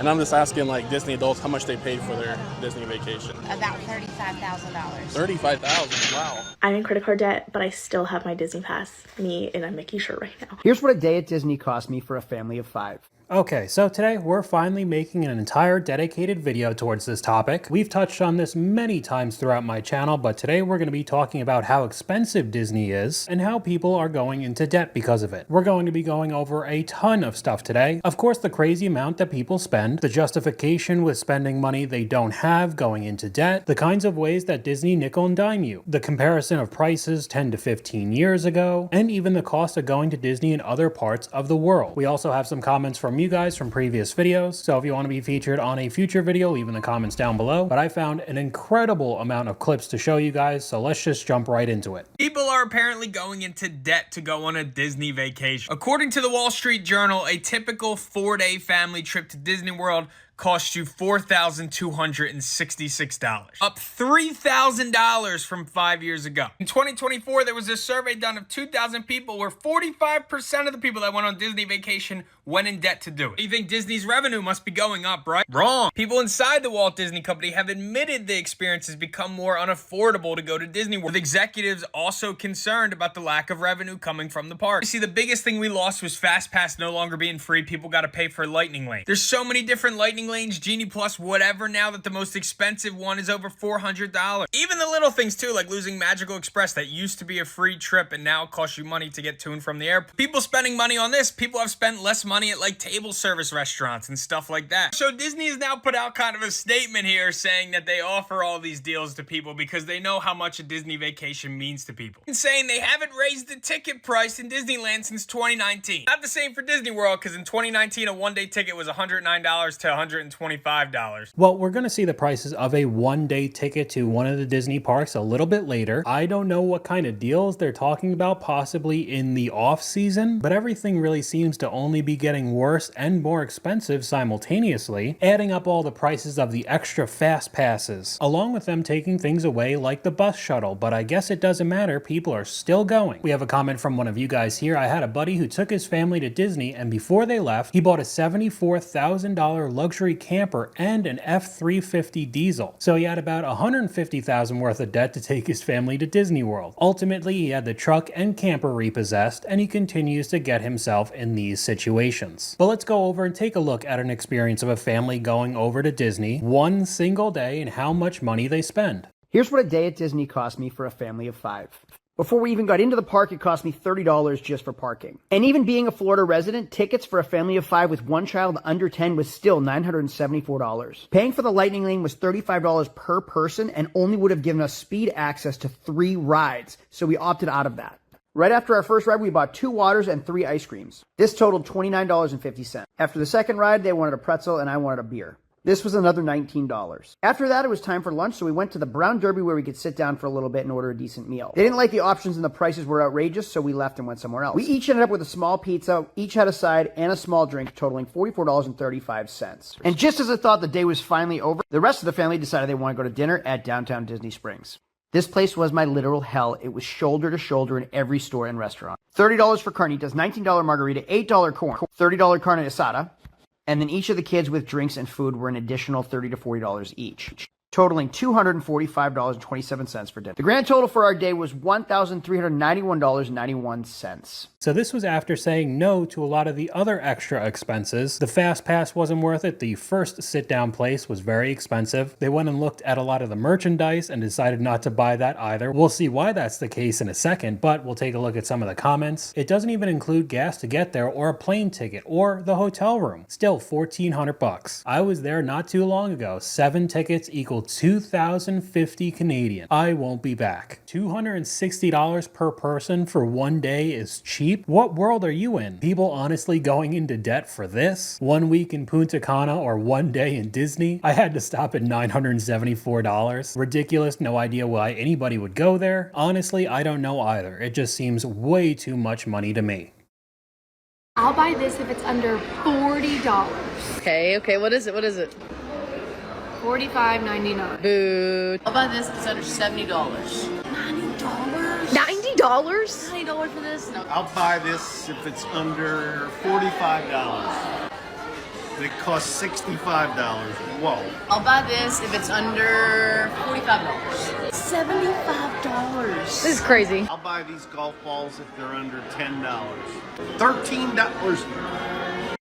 And I'm just asking, like, Disney adults how much they paid for their Disney vacation. About $35,000. $35,000, wow. I'm in credit card debt, but I still have my Disney pass, me in a Mickey shirt right now. Here's what a day at Disney cost me for a family of 5. Okay, so today we're finally making an entire dedicated video towards this topic. We've touched on this many times throughout my channel, but today we're going to be talking about how expensive Disney is and how people are going into debt because of it. We're going to be going over a ton of stuff today. Of course, the crazy amount that people spend, the justification with spending money they don't have going into debt, the kinds of ways that Disney nickel and dime you, the comparison of prices 10 to 15 years ago, and even the cost of going to Disney in other parts of the world. We also have some comments from you guys from previous videos, so if you want to be featured on a future video, leave in the comments down below. But I found an incredible amount of clips to show you guys, so let's just jump right into it. People are apparently going into debt to go on a Disney vacation. According to the Wall Street Journal, a typical 4-day family trip to Disney World cost you $4,266, up $3,000 from 5 years ago. In 2024, there was a survey done of 2,000 people where 45% of the people that went on Disney vacation went in debt to do it. You think Disney's revenue must be going up, right? Wrong. People inside the Walt Disney Company have admitted the experience has become more unaffordable to go to Disney World, with executives also concerned about the lack of revenue coming from the park. You see, the biggest thing we lost was Fast Pass no longer being free. People got to pay for Lightning Lane. There's so many different Lightning Lanes, Genie Plus, whatever, now that the most expensive one is over $400. Even the little things too, like losing Magical Express that used to be a free trip and now costs you money to get to and from the airport. People spending money on this, people have spent less money at like table service restaurants and stuff like that. So Disney has now put out kind of a statement here saying that they offer all these deals to people because they know how much a Disney vacation means to people. And saying they haven't raised the ticket price in Disneyland since 2019. Not the same for Disney World, because in 2019 a one-day ticket was $109 to $125. Well, we're going to see the prices of a one-day ticket to one of the Disney parks a little bit later. I don't know what kind of deals they're talking about, possibly in the off-season, but everything really seems to only be getting worse and more expensive simultaneously, adding up all the prices of the extra fast passes, along with them taking things away like the bus shuttle, but I guess it doesn't matter, people are still going. We have a comment from one of you guys here. I had a buddy who took his family to Disney, and before they left, he bought a $74,000 luxury camper and an F-350 diesel. So he had about $150,000 worth of debt to take his family to Disney World. Ultimately, he had the truck and camper repossessed, and he continues to get himself in these situations. But let's go over and take a look at an experience of a family going over to Disney one single day and how much money they spend. Here's what a day at Disney cost me for a family of 5. Before we even got into the park, it cost me $30 just for parking. And even being a Florida resident, tickets for a family of 5 with one child under 10 was still $974. Paying for the Lightning Lane was $35 per person and only would have given us speed access to 3 rides, so we opted out of that. Right after our first ride, we bought 2 waters and 3 ice creams. This totaled $29.50. After the second ride, they wanted a pretzel and I wanted a beer. This was another $19. After that, it was time for lunch, so we went to the Brown Derby where we could sit down for a little bit and order a decent meal. They didn't like the options and the prices were outrageous, so we left and went somewhere else. We each ended up with a small pizza, each had a side and a small drink, totaling $44.35. And just as I thought the day was finally over, the rest of the family decided they want to go to dinner at downtown Disney Springs. This place was my literal hell. It was shoulder to shoulder in every store and restaurant. $30 for carnitas, $19 margarita, $8 corn, $30 carne asada, and then each of the kids with drinks and food were an additional $30 to $40 each, totaling $245.27 for dinner. The grand total for our day was $1,391.91. So this was after saying no to a lot of the other extra expenses. The Fast Pass wasn't worth it. The first sit-down place was very expensive. They went and looked at a lot of the merchandise and decided not to buy that either. We'll see why that's the case in a second, but we'll take a look at some of the comments. It doesn't even include gas to get there or a plane ticket or the hotel room. Still $1,400. I was there not too long ago. 7 tickets equal 2,050 Canadian. I won't be back. $260 per person for one day is cheap. What world are you in? People honestly going into debt for this? 1 week in Punta Cana or one day in Disney? I had to stop at $974. Ridiculous. No idea why anybody would go there. Honestly, I don't know either. It just seems way too much money to me. I'll buy this if it's under $40. Okay, what is it? $45.99. Boo. How about this? It's under $70. $90? $90 for this? No. I'll buy this if it's under $45. It costs $65. Whoa. I'll buy this if it's under $45. $75. This is crazy. I'll buy these golf balls if they're under $10. $13.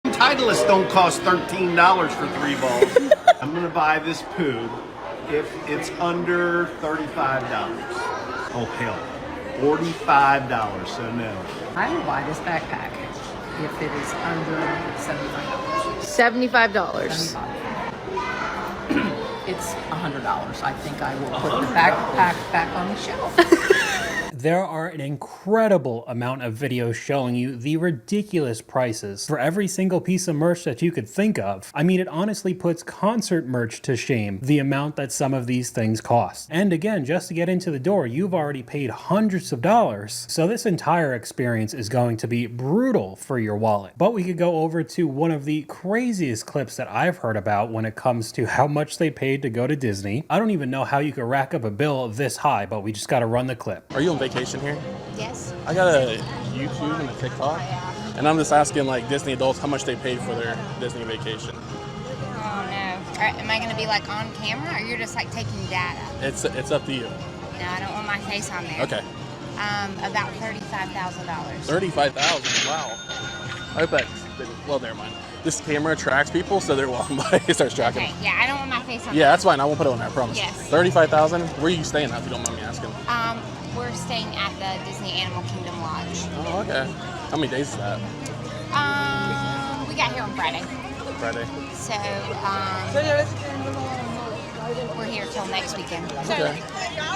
Titleist don't cost $13 for 3 balls. I'm gonna buy this poo if it's under $35. Oh hell, $45, so no. I will buy this backpack if it is under $75. $75. It's $100. I think I will put the backpack back on the shelf. There are an incredible amount of videos showing you the ridiculous prices for every single piece of merch that you could think of. I mean, it honestly puts concert merch to shame, the amount that some of these things cost. And again, just to get into the door, you've already paid hundreds of dollars. So this entire experience is going to be brutal for your wallet. But we could go over to one of the craziest clips that I've heard about when it comes to how much they paid to go to Disney. I don't even know how you could rack up a bill this high, but we just got to run the clip. Are you on vacation here? Yes. I got a YouTube and a TikTok, and I'm just asking like Disney adults how much they paid for their Disney vacation. Oh no. Am I going to be like on camera, or you're just like taking data? It's up to you. No, I don't want my face on there. Okay. About $35,000. 35,000. Wow. I bet. Well, never mind. This camera tracks people, so they're walking by. It starts tracking. Okay. Yeah, I don't want my face on Yeah, that's fine. I won't put it on there. I promise. Yes. 35,000. Where are you staying at? If you don't mind me asking. We're staying at the Disney Animal Kingdom Lodge. Oh, okay. How many days is that? We got here on Friday. Friday. So, we're here till next weekend. So, Okay.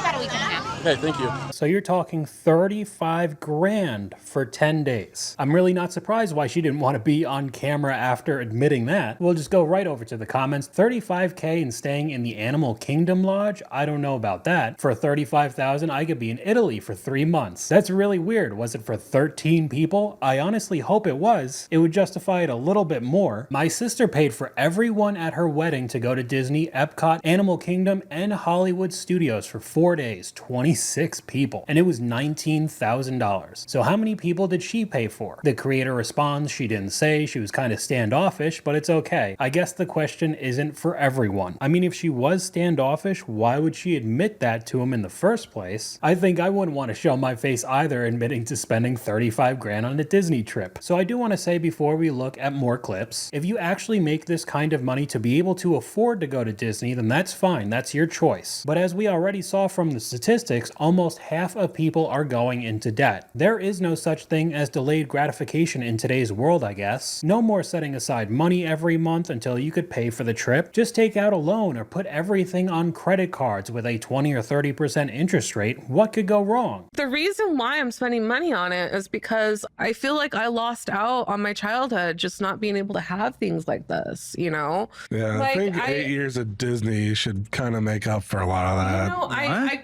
about a week and a half. Okay, thank you. So you're talking 35 grand for 10 days. I'm really not surprised why she didn't want to be on camera after admitting that. We'll just go right over to the comments. 35K and staying in the Animal Kingdom Lodge? I don't know about that. For 35,000, I could be in Italy for 3 months. That's really weird. Was it for 13 people? I honestly hope it was. It would justify it a little bit more. My sister paid for everyone at her wedding to go to Disney, Epcot, Animal Kingdom, and Hollywood Studios for 4 days, 26 people, and it was $19,000. So how many people did she pay for? The creator responds, she didn't say, she was kind of standoffish, but it's okay. I guess the question isn't for everyone. I mean, if she was standoffish, why would she admit that to him in the first place? I think I wouldn't want to show my face either admitting to spending 35 grand on a Disney trip. So I do want to say before we look at more clips, if you actually make this kind of money to be able to afford to go to Disney, then that's fine, that's your choice. But as we already saw from the statistics, almost half of people are going into debt. There is no such thing as delayed gratification in today's world, I guess. No more setting aside money every month until you could pay for the trip. Just take out a loan or put everything on credit cards with a 20 or 30% interest rate. What could go wrong? The reason why I'm spending money on it is because I feel like I lost out on my childhood just not being able to have things like this, you know? Yeah, like, I think 8 years of Disney should kind of make up for a lot of that.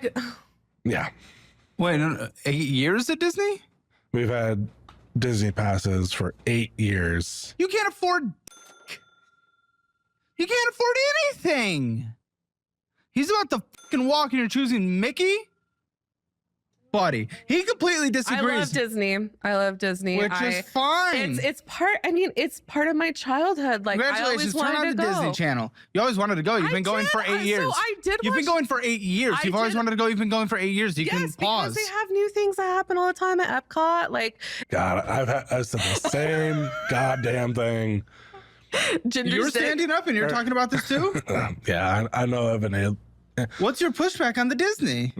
You know, Yeah. Wait, no, 8 years at Disney? We've had Disney passes for 8 years. You can't afford... You can't afford anything! He's about to fucking walk and you're choosing Mickey? Buddy, he completely disagrees. I love Disney. I love Disney. Which is fine. It's part, I mean, it's part of my childhood. Like, Congratulations, I always turn on wanted the to go. Disney Channel. You always wanted to go. You've been going for 8 years. So I did You've been going for 8 years. You've always wanted to go. You've been going for 8 years. You can pause. Because they have new things that happen all the time at Epcot. Like, God, I've said the same goddamn thing. You were standing up and you're talking about this too? Yeah, I know of an... What's your pushback on the Disney?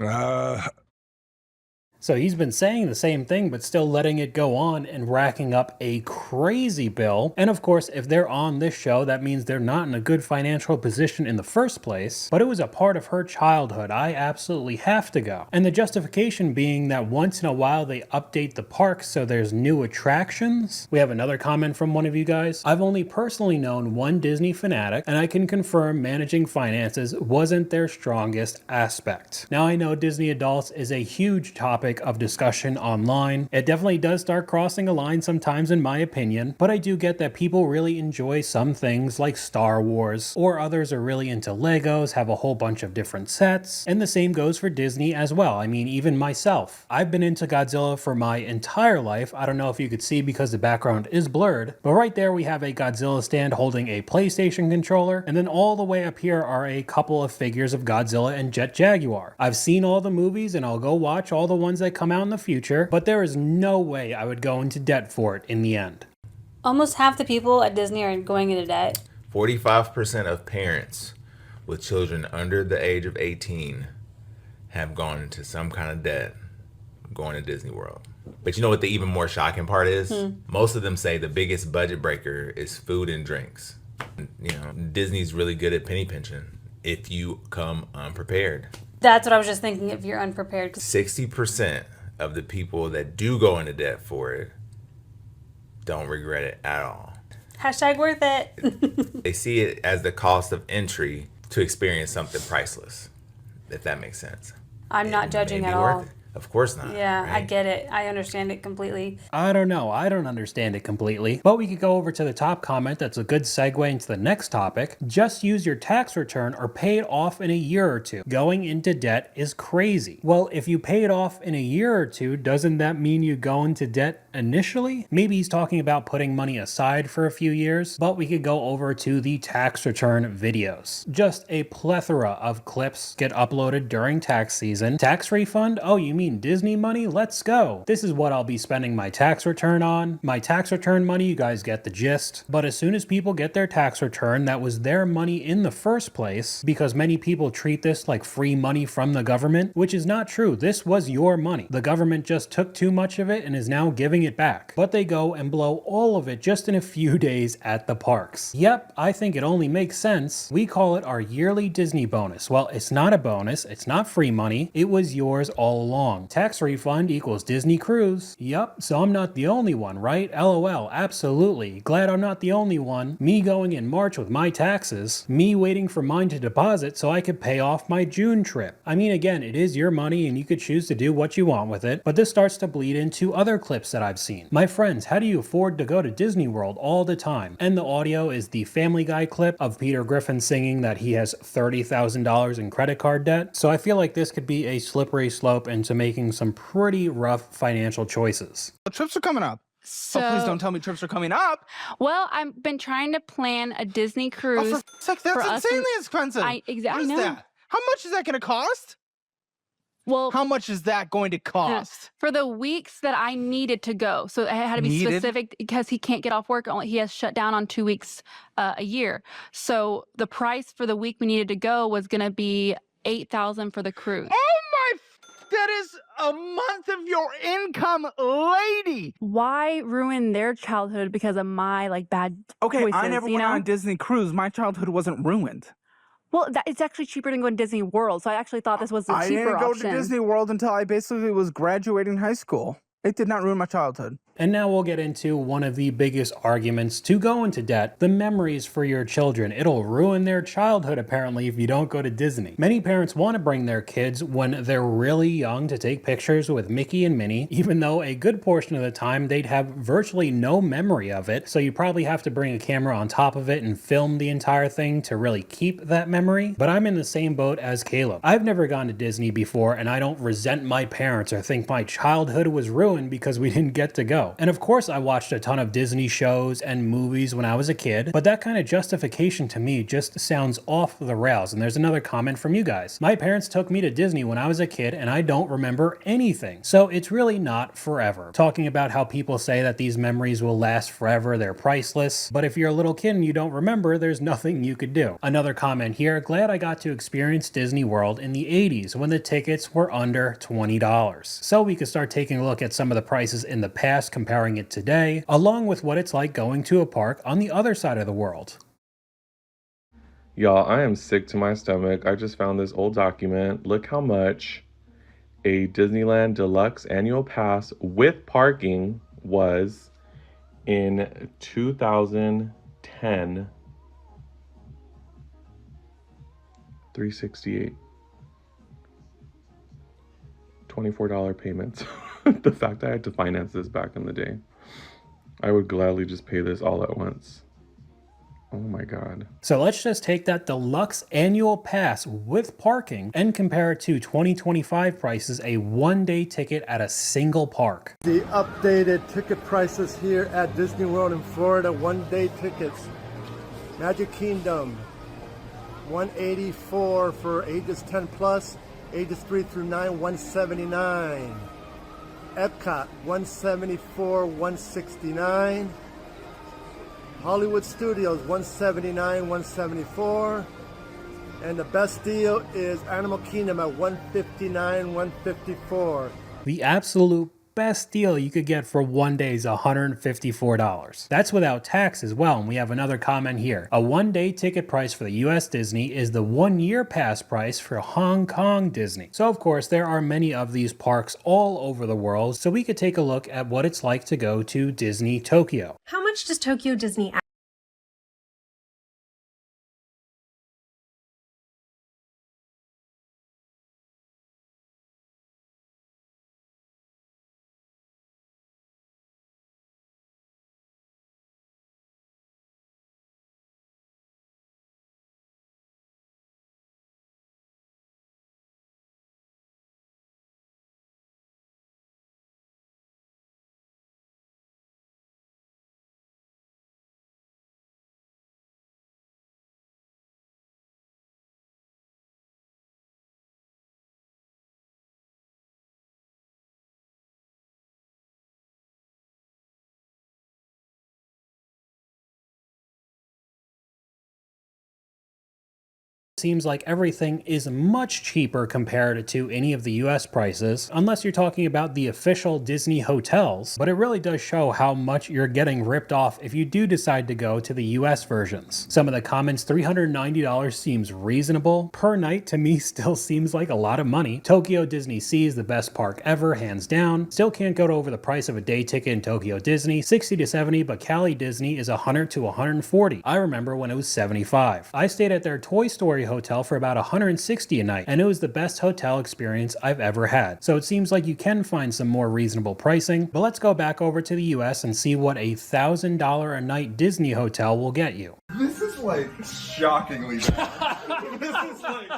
So he's been saying the same thing, but still letting it go on and racking up a crazy bill. And of course, if they're on this show, that means they're not in a good financial position in the first place. But it was a part of her childhood. I absolutely have to go. And the justification being that once in a while they update the parks so there's new attractions. We have another comment from one of you guys. I've only personally known one Disney fanatic, and I can confirm managing finances wasn't their strongest aspect. Now I know Disney adults is a huge topic topic of discussion online. It definitely does start crossing a line sometimes in my opinion, but I do get that people really enjoy some things like Star Wars, or others are really into Legos, have a whole bunch of different sets, and the same goes for Disney as well. I mean, even myself. I've been into Godzilla for my entire life. I don't know if you could see because the background is blurred, but right there we have a Godzilla stand holding a PlayStation controller, and then all the way up here are a couple of figures of Godzilla and Jet Jaguar. I've seen all the movies and I'll go watch all the ones that come out in the future, but there is no way I would go into debt for it in the end. Almost half the people at Disney are going into debt. 45% of parents with children under the age of 18 have gone into some kind of debt going to Disney World. But you know what the even more shocking part is? Most of them say the biggest budget breaker is food and drinks. You know, Disney's really good at penny pinching if you come unprepared. That's what I was just thinking, if you're unprepared. 60% of the people that do go into debt for it don't regret it at all. Hashtag worth it. They see it as the cost of entry to experience something priceless, if that makes sense. I'm not judging at all. Of course not. Yeah, right? I get it. I understand it completely. I don't know. I don't understand it completely. But we could go over to the top comment. That's a good segue into the next topic. Just use your tax return or pay it off in a year or two. Going into debt is crazy. Well, if you pay it off in a year or two, doesn't that mean you go into debt initially? Maybe he's talking about putting money aside for a few years, but we could go over to the tax return videos. Just a plethora of clips get uploaded during tax season. Tax refund? Oh, you mean Disney money? Let's go. This is what I'll be spending my tax return on. My tax return money, you guys get the gist. But as soon as people get their tax return, that was their money in the first place, because many people treat this like free money from the government, which is not true. This was your money. The government just took too much of it and is now giving it back. But they go and blow all of it just in a few days at the parks. Yep, I think it only makes sense. We call it our yearly Disney bonus. Well, it's not a bonus. It's not free money. It was yours all along. Tax refund equals Disney cruise. Yup, so I'm not the only one, right? LOL, absolutely. Glad I'm not the only one. Me going in March with my taxes. Me waiting for mine to deposit so I could pay off my June trip. I mean, again, it is your money and you could choose to do what you want with it, but this starts to bleed into other clips that I've seen. My friends, how do you afford to go to Disney World all the time? And the audio is the Family Guy clip of Peter Griffin singing that he has $30,000 in credit card debt. So I feel like this could be a slippery slope into making some pretty rough financial choices. The trips are coming up. So, please don't tell me trips are coming up. Well, I've been trying to plan a Disney cruise. Oh, for fuck's sake, that's insanely expensive. I What know. is that? How much is that going to cost? Well, how much is that going to cost? For the weeks that I needed to go. So it had to be specific because he can't get off work. He has shut down on 2 weeks a year. So the price for the week we needed to go was going to be $8,000 for the cruise. Oh my! That is a month of your income, lady. Why ruin their childhood because of my bad choices? I never went on a Disney cruise. My childhood wasn't ruined. Well, it's actually cheaper than going to Disney World, so I actually thought this was the cheaper option. I didn't go to Disney World until I basically was graduating high school. It did not ruin my childhood. And now we'll get into one of the biggest arguments to go into debt, the memories for your children. It'll ruin their childhood, apparently, if you don't go to Disney. Many parents want to bring their kids when they're really young to take pictures with Mickey and Minnie, even though a good portion of the time they'd have virtually no memory of it, so you probably have to bring a camera on top of it and film the entire thing to really keep that memory. But I'm in the same boat as Caleb. I've never gone to Disney before, and I don't resent my parents or think my childhood was ruined because we didn't get to go. And of course I watched a ton of Disney shows and movies when I was a kid, but that kind of justification to me just sounds off the rails. And there's another comment from you guys. My parents took me to Disney when I was a kid and I don't remember anything. So it's really not forever. Talking about how people say that these memories will last forever, they're priceless, but if you're a little kid and you don't remember, there's nothing you could do. Another comment here, glad I got to experience Disney World in the 80s when the tickets were under $20. So we could start taking a look at some of the prices in the past, comparing it today, along with what it's like going to a park on the other side of the world. Y'all, I am sick to my stomach. I just found this old document. Look how much a Disneyland Deluxe annual pass with parking was in 2010. $368. $24 payments. The fact I had to finance this back in the day. I would gladly just pay this all at once. Oh my God. So let's just take that deluxe annual pass with parking and compare it to 2025 prices, a one-day ticket at a single park. The updated ticket prices here at Disney World in Florida, one-day tickets. Magic Kingdom, $184 for ages 10 plus, ages 3 through 9, $179. Epcot, $174, $169. Hollywood Studios, $179, $174. And the best deal is Animal Kingdom at $159, $154. The absolute best deal you could get for one day is $154. That's without tax as well, and we have another comment here. A one-day ticket price for the US Disney is the one-year pass price for Hong Kong Disney. So of course there are many of these parks all over the world, so we could take a look at what it's like to go to Disney Tokyo. How much does Tokyo Disney Seems like everything is much cheaper compared to any of the US prices, unless you're talking about the official Disney hotels, but it really does show how much you're getting ripped off if you do decide to go to the US versions. Some of the comments, $390 seems reasonable. Per night to me still seems like a lot of money. Tokyo Disney Sea is the best park ever, hands down. Still can't go over the price of a day ticket in Tokyo Disney, 60 to 70, but Cali Disney is 100 to 140. I remember when it was 75. I stayed at their Toy Story hotel for about 160 a night, and it was the best hotel experience I've ever had. So it seems like you can find some more reasonable pricing, but let's go back over to the US and see what a $1,000 a night Disney hotel will get you. This is like shockingly bad. This is like...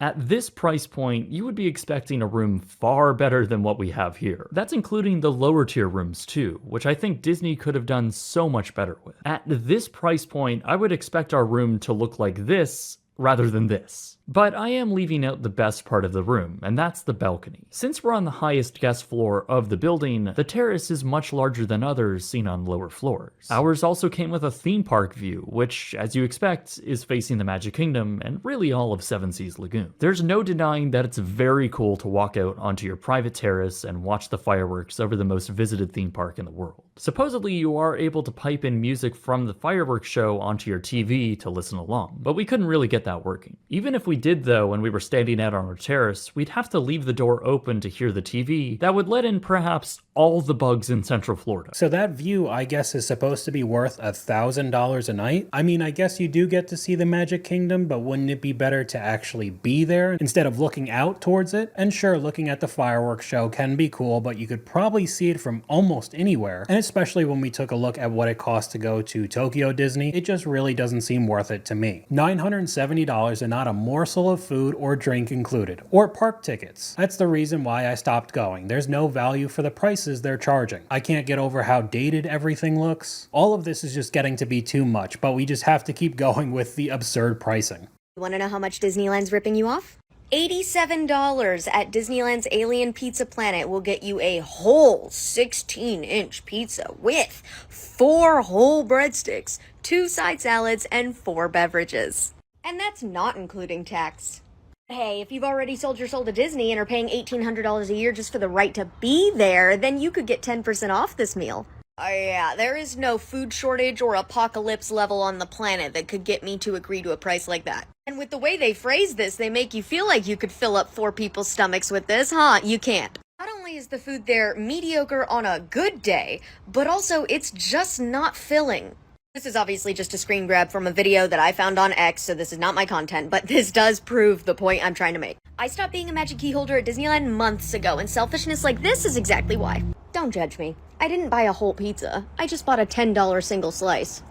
At this price point, you would be expecting a room far better than what we have here. That's including the lower tier rooms too, which I think Disney could have done so much better with. At this price point, I would expect our room to look like this rather than this. But I am leaving out the best part of the room, and that's the balcony. Since we're on the highest guest floor of the building, the terrace is much larger than others seen on lower floors. Ours also came with a theme park view, which, as you expect, is facing the Magic Kingdom and really all of Seven Seas Lagoon. There's no denying that it's very cool to walk out onto your private terrace and watch the fireworks over the most visited theme park in the world. Supposedly, you are able to pipe in music from the fireworks show onto your TV to listen along, but we couldn't really get that working. Even if we did though, when we were standing out on our terrace, we'd have to leave the door open to hear the TV. That would let in perhaps all the bugs in Central Florida. So that view, I guess, is supposed to be worth $1,000 a night? I mean, I guess you do get to see the Magic Kingdom, but wouldn't it be better to actually be there instead of looking out towards it? And sure, looking at the fireworks show can be cool, but you could probably see it from almost anywhere. And especially when we took a look at what it costs to go to Tokyo Disney, it just really doesn't seem worth it to me. $970 and not a morsel of food or drink included, or park tickets. That's the reason why I stopped going. There's no value for the prices they're charging. I can't get over how dated everything looks. All of this is just getting to be too much, but we just have to keep going with the absurd pricing. You want to know how much Disneyland's ripping you off? $87 at Disneyland's Alien Pizza Planet will get you a whole 16-inch pizza with 4 whole breadsticks, 2 side salads, and 4 beverages. And that's not including tax. Hey, if you've already sold your soul to Disney and are paying $1,800 a year just for the right to be there, then you could get 10% off this meal. Oh yeah, there is no food shortage or apocalypse level on the planet that could get me to agree to a price like that. And with the way they phrase this, they make you feel like you could fill up 4 people's stomachs with this, huh? You can't. Not only is the food there mediocre on a good day, but also it's just not filling. This is obviously just a screen grab from a video that I found on X, so this is not my content, but this does prove the point I'm trying to make. I stopped being a magic key holder at Disneyland months ago, and selfishness like this is exactly why. Don't judge me. I didn't buy a whole pizza. I just bought a $10 single slice.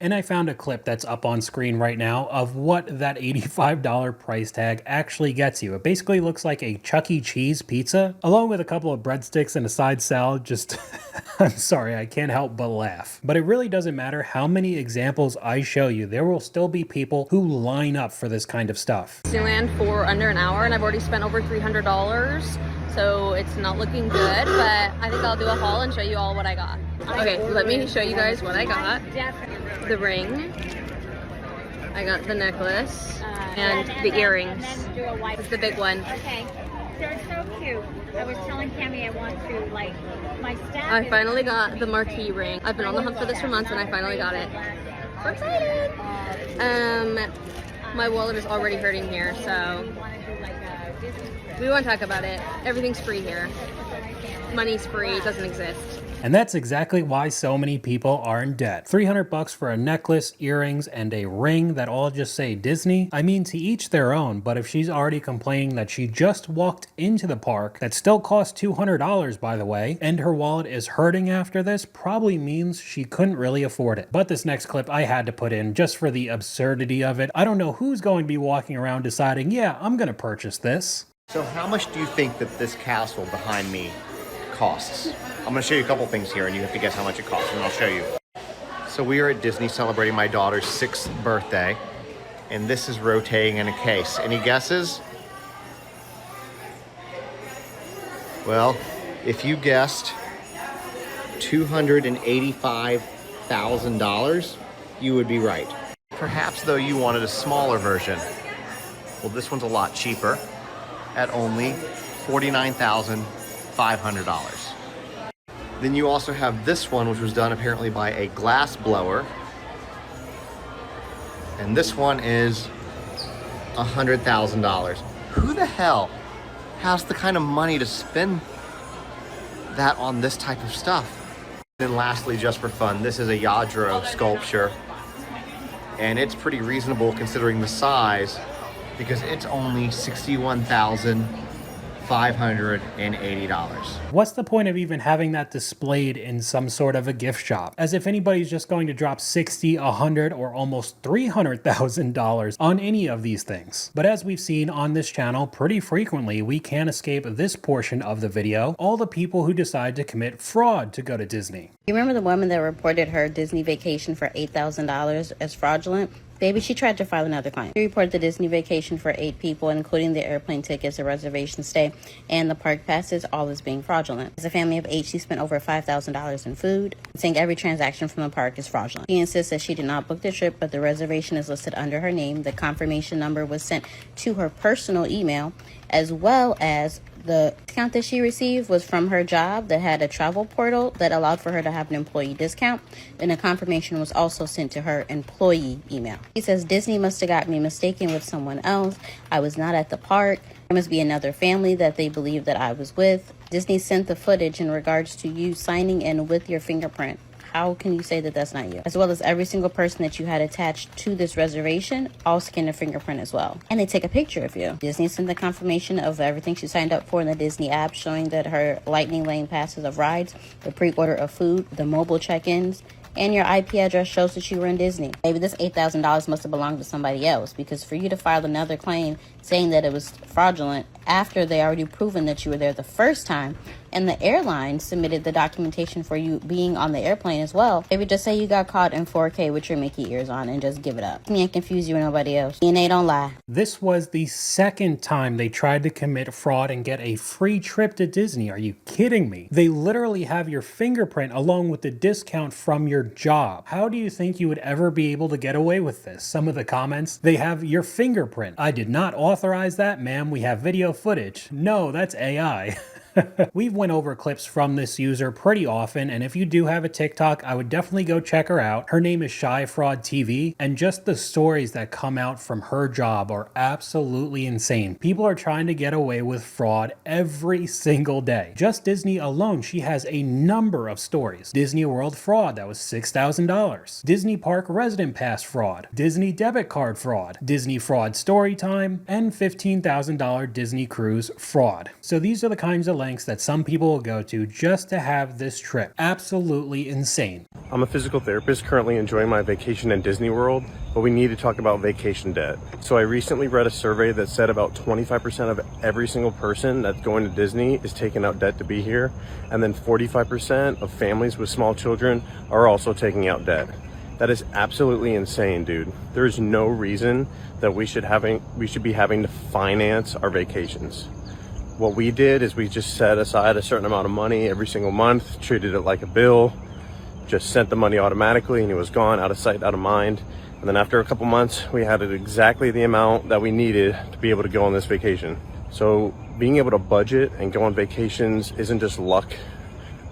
And I found a clip that's up on screen right now of what that $85 price tag actually gets you. It basically looks like a Chuck E. Cheese pizza, along with a couple of breadsticks and a side salad. Just, I'm sorry, I can't help but laugh. But it really doesn't matter how many examples I show you, there will still be people who line up for this kind of stuff. Disneyland for under an hour, and I've already spent over $300. So it's not looking good, but I think I'll do a haul and show you all what I got. Okay, let me show you guys what I got. The ring, I got the necklace, and the earrings. It's the big one. Okay, they're so cute. I was telling Cammie I want to, like, my staff. I finally got the marquee ring. I've been on the hunt for this for months, and I finally got it. So excited! My wallet is already hurting here, so we won't talk about it. Everything's free here. Money's free, it doesn't exist. And that's exactly why so many people are in debt. $300 for a necklace, earrings, and a ring that all just say Disney. I mean, to each their own, but if she's already complaining that she just walked into the park, that still cost $200 by the way, and her wallet is hurting after this, probably means she couldn't really afford it. But this next clip I had to put in just for the absurdity of it. I don't know who's going to be walking around deciding, yeah, I'm gonna purchase this. So how much do you think that this castle behind me costs? I'm going to show you a couple things here and you have to guess how much it costs, and I'll show you. So we are at Disney celebrating my daughter's 6th birthday, and this is rotating in a case. Any guesses? Well, if you guessed $285,000, you would be right. Perhaps though you wanted a smaller version. Well, this one's a lot cheaper at only $49,500. Then you also have this one, which was done apparently by a glass blower. And this one is $100,000. Who the hell has the kind of money to spend that on this type of stuff? Then lastly, just for fun, this is a Yadro sculpture. And it's pretty reasonable considering the size, because it's only $61,580. What's the point of even having that displayed in some sort of a gift shop? As if anybody's just going to drop $60,000, $100,000, or almost $300,000 on any of these things. But as we've seen on this channel pretty frequently, we can't escape this portion of the video, all the people who decide to commit fraud to go to Disney. You remember the woman that reported her Disney vacation for $8,000 as fraudulent? Baby, she tried to file another claim. She reported the Disney vacation for 8 people, including the airplane tickets, the reservation stay, and the park passes, all as being fraudulent. As a family of 8, she spent over $5,000 in food, saying every transaction from the park is fraudulent. She insists that she did not book the trip, but the reservation is listed under her name. The confirmation number was sent to her personal email, as well as the discount that she received was from her job that had a travel portal that allowed for her to have an employee discount. And a confirmation was also sent to her employee email. He says, Disney must have got me mistaken with someone else. I was not at the park. There must be another family that they believe that I was with. Disney sent the footage in regards to you signing in with your fingerprint. How can you say that that's not you? As well as every single person that you had attached to this reservation, all scan a fingerprint as well. And they take a picture of you. Disney sent the confirmation of everything she signed up for in the Disney app, showing that her lightning lane passes of rides, the pre-order of food, the mobile check-ins, and your IP address shows that you were in Disney. Maybe this $8,000 must have belonged to somebody else, because for you to file another claim saying that it was fraudulent after they already proven that you were there the first time, and the airline submitted the documentation for you being on the airplane as well, maybe just say you got caught in 4K with your Mickey ears on and just give it up. Me and confuse you and nobody else. DNA don't lie. This was the second time they tried to commit fraud and get a free trip to Disney. Are you kidding me? They literally have your fingerprint along with the discount from your job. How do you think you would ever be able to get away with this? Some of the comments, they have your fingerprint. I did not authorize that, ma'am. We have video footage. No, that's AI. We've went over clips from this user pretty often, and if you do have a TikTok, I would definitely go check her out. Her name is Shy Fraud TV, and just the stories that come out from her job are absolutely insane. People are trying to get away with fraud every single day. Just Disney alone, she has a number of stories. Disney World fraud, that was $6,000. Disney Park Resident Pass fraud. Disney debit card fraud. Disney fraud story time, and $15,000 Disney cruise fraud. So these are the kinds of lengths that some people will go to just to have this trip. Absolutely insane. I'm a physical therapist currently enjoying my vacation in Disney World, but we need to talk about vacation debt. So I recently read a survey that said about 25% of every single person that's going to Disney is taking out debt to be here, and then 45% of families with small children are also taking out debt. That is absolutely insane, dude. There's no reason that we should be having to finance our vacations. What we did is we just set aside a certain amount of money every single month, treated it like a bill, just sent the money automatically, and it was gone, out of sight, out of mind. And then after a couple months, we had exactly the amount that we needed to be able to go on this vacation. So being able to budget and go on vacations isn't just luck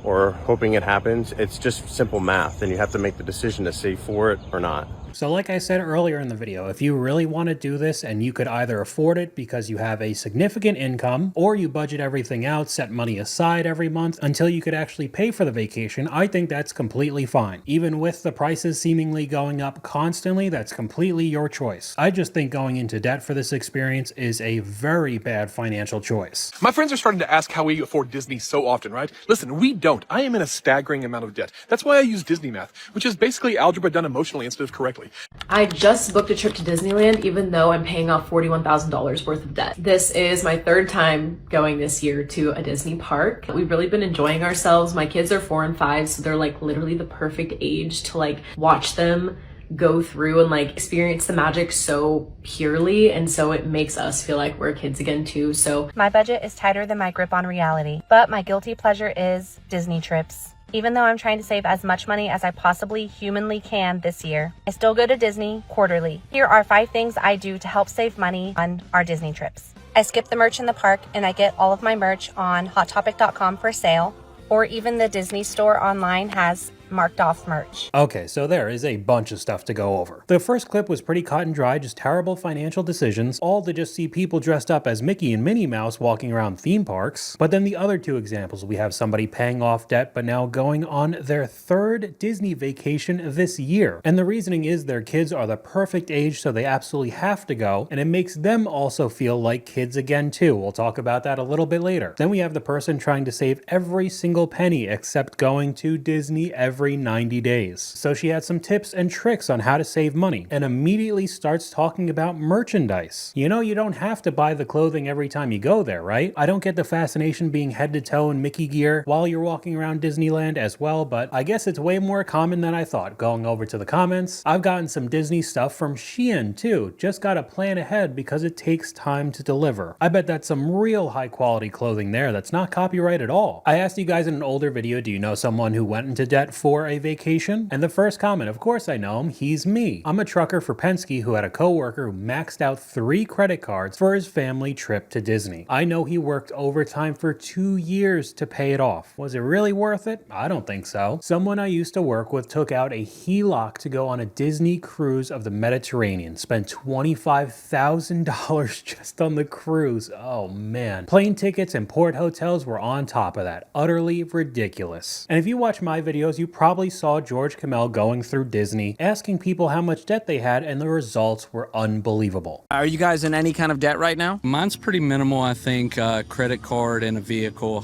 or hoping it happens. It's just simple math, and you have to make the decision to save for it or not. So like I said earlier in the video, if you really want to do this and you could either afford it because you have a significant income, or you budget everything out, set money aside every month until you could actually pay for the vacation, I think that's completely fine. Even with the prices seemingly going up constantly, that's completely your choice. I just think going into debt for this experience is a very bad financial choice. My friends are starting to ask how we afford Disney so often, right? Listen, we don't. I am in a staggering amount of debt. That's why I use Disney Math, which is basically algebra done emotionally instead of correctly. I just booked a trip to Disneyland, even though I'm paying off $41,000 worth of debt. This is my third time going this year to a Disney park. We've really been enjoying ourselves. My kids are 4 and 5, so they're like literally the perfect age to like watch them go through and like experience the magic so purely, and so it makes us feel like we're kids again too. So my budget is tighter than my grip on reality, but my guilty pleasure is Disney trips. Even though I'm trying to save as much money as I possibly humanly can this year, I still go to Disney quarterly. Here are 5 things I do to help save money on our Disney trips. I skip the merch in the park and I get all of my merch on hottopic.com for sale, or even the Disney store online has marked off merch. Okay, so there is a bunch of stuff to go over. The first clip was pretty cut and dry, just terrible financial decisions, all to just see people dressed up as Mickey and Minnie Mouse walking around theme parks. But then the other 2 examples, we have somebody paying off debt but now going on their 3rd Disney vacation this year. And the reasoning is their kids are the perfect age, so they absolutely have to go, and it makes them also feel like kids again too. We'll talk about that a little bit later. Then we have the person trying to save every single penny except going to Disney every 90 days. So she had some tips and tricks on how to save money, and immediately starts talking about merchandise. You know, you don't have to buy the clothing every time you go there, right? I don't get the fascination being head to toe in Mickey gear while you're walking around Disneyland as well, but I guess it's way more common than I thought. Going over to the comments, I've gotten some Disney stuff from Shein too. Just gotta plan ahead because it takes time to deliver. I bet that's some real high quality clothing there that's not copyright at all. I asked you guys in an older video, do you know someone who went into debt for a vacation? And the first comment, of course I know him, he's me. I'm a trucker for Penske who had a coworker who maxed out 3 credit cards for his family trip to Disney. I know he worked overtime for 2 years to pay it off. Was it really worth it? I don't think so. Someone I used to work with took out a HELOC to go on a Disney cruise of the Mediterranean, spent $25,000 just on the cruise. Oh man. Plane tickets and port hotels were on top of that. Utterly ridiculous. And if you watch my videos, you probably saw George Kamel going through Disney, asking people how much debt they had, and the results were unbelievable. Are you guys in any kind of debt right now? Mine's pretty minimal, I think. Credit card and a vehicle,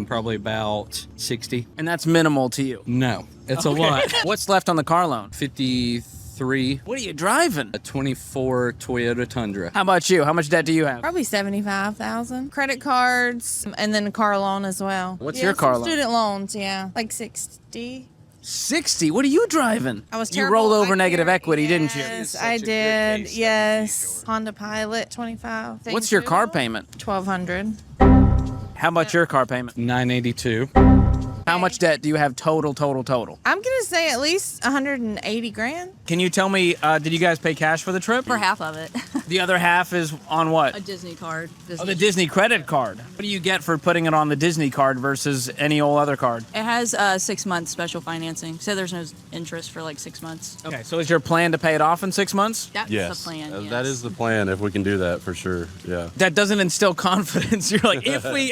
probably about 60. And that's minimal to you? No, it's a lot. What's left on the car loan? 53. What are you driving? A 24 Toyota Tundra. How about you? How much debt do you have? Probably $75,000. Credit cards, and then a car loan as well. What's your car loan? Student loans, yeah. Like 60. 60? What are you driving? I was You terrible. rolled over negative equity, didn't you? Yes, I did. Yes. Honda Pilot, 25. What's your car payment? $1,200. How about your car payment? $982. How much debt do you have total? I'm gonna say at least 180 grand. Can you tell me, did you guys pay cash for the trip? For half of it. The other half is on what? A Disney card. Oh, the Disney credit card. What do you get for putting it on the Disney card versus any old other card? It has 6 months special financing, so there's no interest for like 6 months. Okay, so is your plan to pay it off in 6 months? That's the plan. Yes. That is the plan if we can do that for sure. Yeah. That doesn't instill confidence. You're like, if we,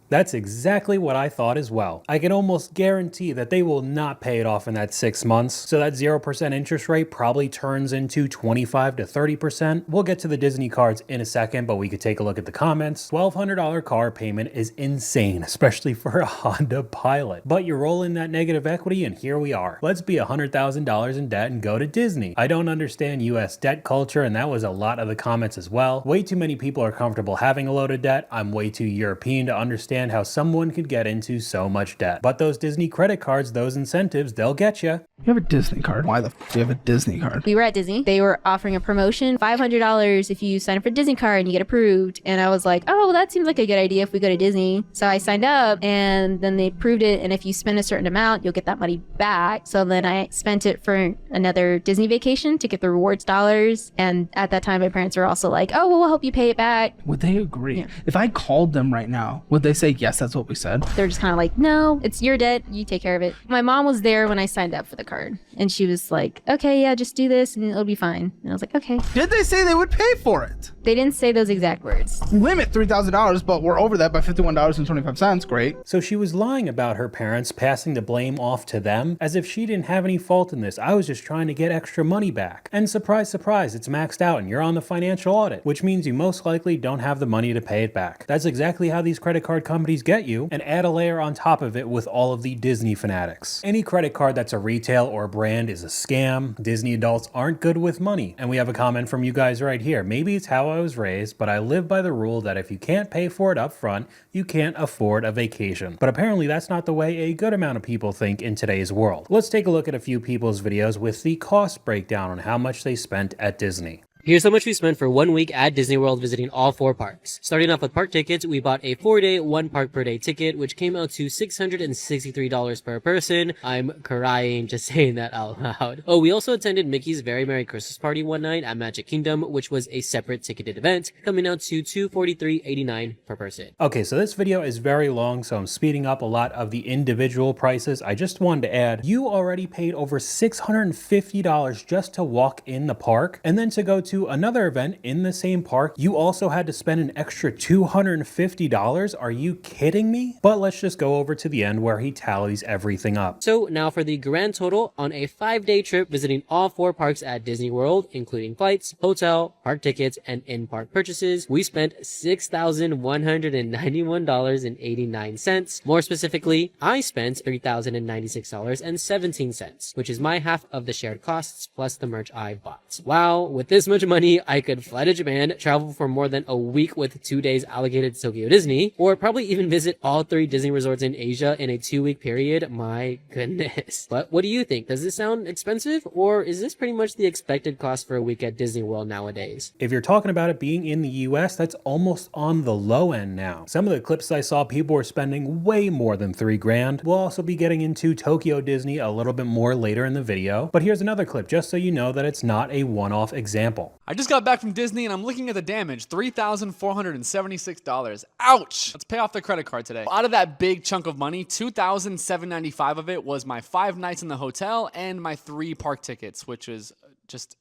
That's exactly what I thought as well. I can almost guarantee that they will not pay it off in that 6 months, so that 0% interest rate probably turns into 25 to 30%. We'll get to the Disney cards in a second, but we could take a look at the comments. $1,200 car payment is insane, especially for a Honda Pilot. But you roll in that negative equity and here we are. Let's be $100,000 in debt and go to Disney. I don't understand US debt culture, and that was a lot of the comments as well. Way too many people are comfortable having a load of debt. I'm way too European to understand how someone could get into so much debt. But those Disney credit cards, those incentives, they'll get you. You have a Disney card. Why the f do you have a Disney card? We were at Disney. They were offering a promotion, $500 if you sign up for a Disney card and you get approved. And I was like, oh, well, that seems like a good idea if we go to Disney. So I signed up and then they approved it. And if you spend a certain amount, you'll get that money back. So then I spent it for another Disney vacation to get the rewards dollars. And at that time, my parents were also like, oh, well, we'll help you pay it back. Would they agree? Yeah. If I called them right now, would they say, yes, that's what we said? They're just kind of like, no, it's your debt. You take care of it. My mom was there when I signed up for the card. And she was like, okay, yeah, just do this and it'll be fine. And I was like, okay. Did they say they would pay for it? They didn't say those exact words. Limit $3,000, but we're over that by $51.25. Great. So she was lying about her parents, passing the blame off to them, as if she didn't have any fault in this. I was just trying to get extra money back. And surprise, surprise, it's maxed out and you're on the financial audit, which means you most likely don't have the money to pay it back. That's exactly how these credit card companies get you, and add a layer on top of it with all of the Disney fanatics. Any credit card that's a retail or brand is a scam. Disney adults aren't good with money. And we have a comment from you guys right here. Maybe it's how I was raised, but I live by the rule that if you can't pay for it up front, you can't afford a vacation. But apparently that's not the way a good amount of people think in today's world. Let's take a look at a few people's videos with the cost breakdown on how much they spent at Disney. Here's how much we spent for 1 week at Disney World visiting all 4 parks. Starting off with park tickets, we bought a 4-day, 1 park per day ticket, which came out to $663 per person. I'm crying just saying that out loud. Oh, we also attended Mickey's Very Merry Christmas Party one night at Magic Kingdom, which was a separate ticketed event, coming out to $243.89 per person. Okay, so this video is very long, so I'm speeding up a lot of the individual prices. I just wanted to add, you already paid over $650 just to walk in the park, and then to go to another event in the same park, you also had to spend an extra $250? Are you kidding me? But let's just go over to the end where he tallies everything up. So now for the grand total on a 5-day trip visiting all 4 parks at Disney World, including flights, hotel, park tickets, and in-park purchases, we spent $6,191.89. More specifically, I spent $3,096.17, which is my half of the shared costs plus the merch I bought. Wow, with this much money, I could fly to Japan, travel for more than a week with 2 days allocated to Tokyo Disney, or probably even visit all 3 Disney resorts in Asia in a 2-week period. My goodness. But what do you think? Does this sound expensive, or is this pretty much the expected cost for a week at Disney World nowadays? If you're talking about it being in the US, that's almost on the low end now. Some of the clips I saw, people were spending way more than $3 grand. We'll also be getting into Tokyo Disney a little bit more later in the video, but here's another clip just so you know that it's not a one-off example. I just got back from Disney and I'm looking at the damage, $3,476. Ouch! Let's pay off the credit card today. Out of that big chunk of money, $2,795 of it was my 5 nights in the hotel and my 3 park tickets, which is just...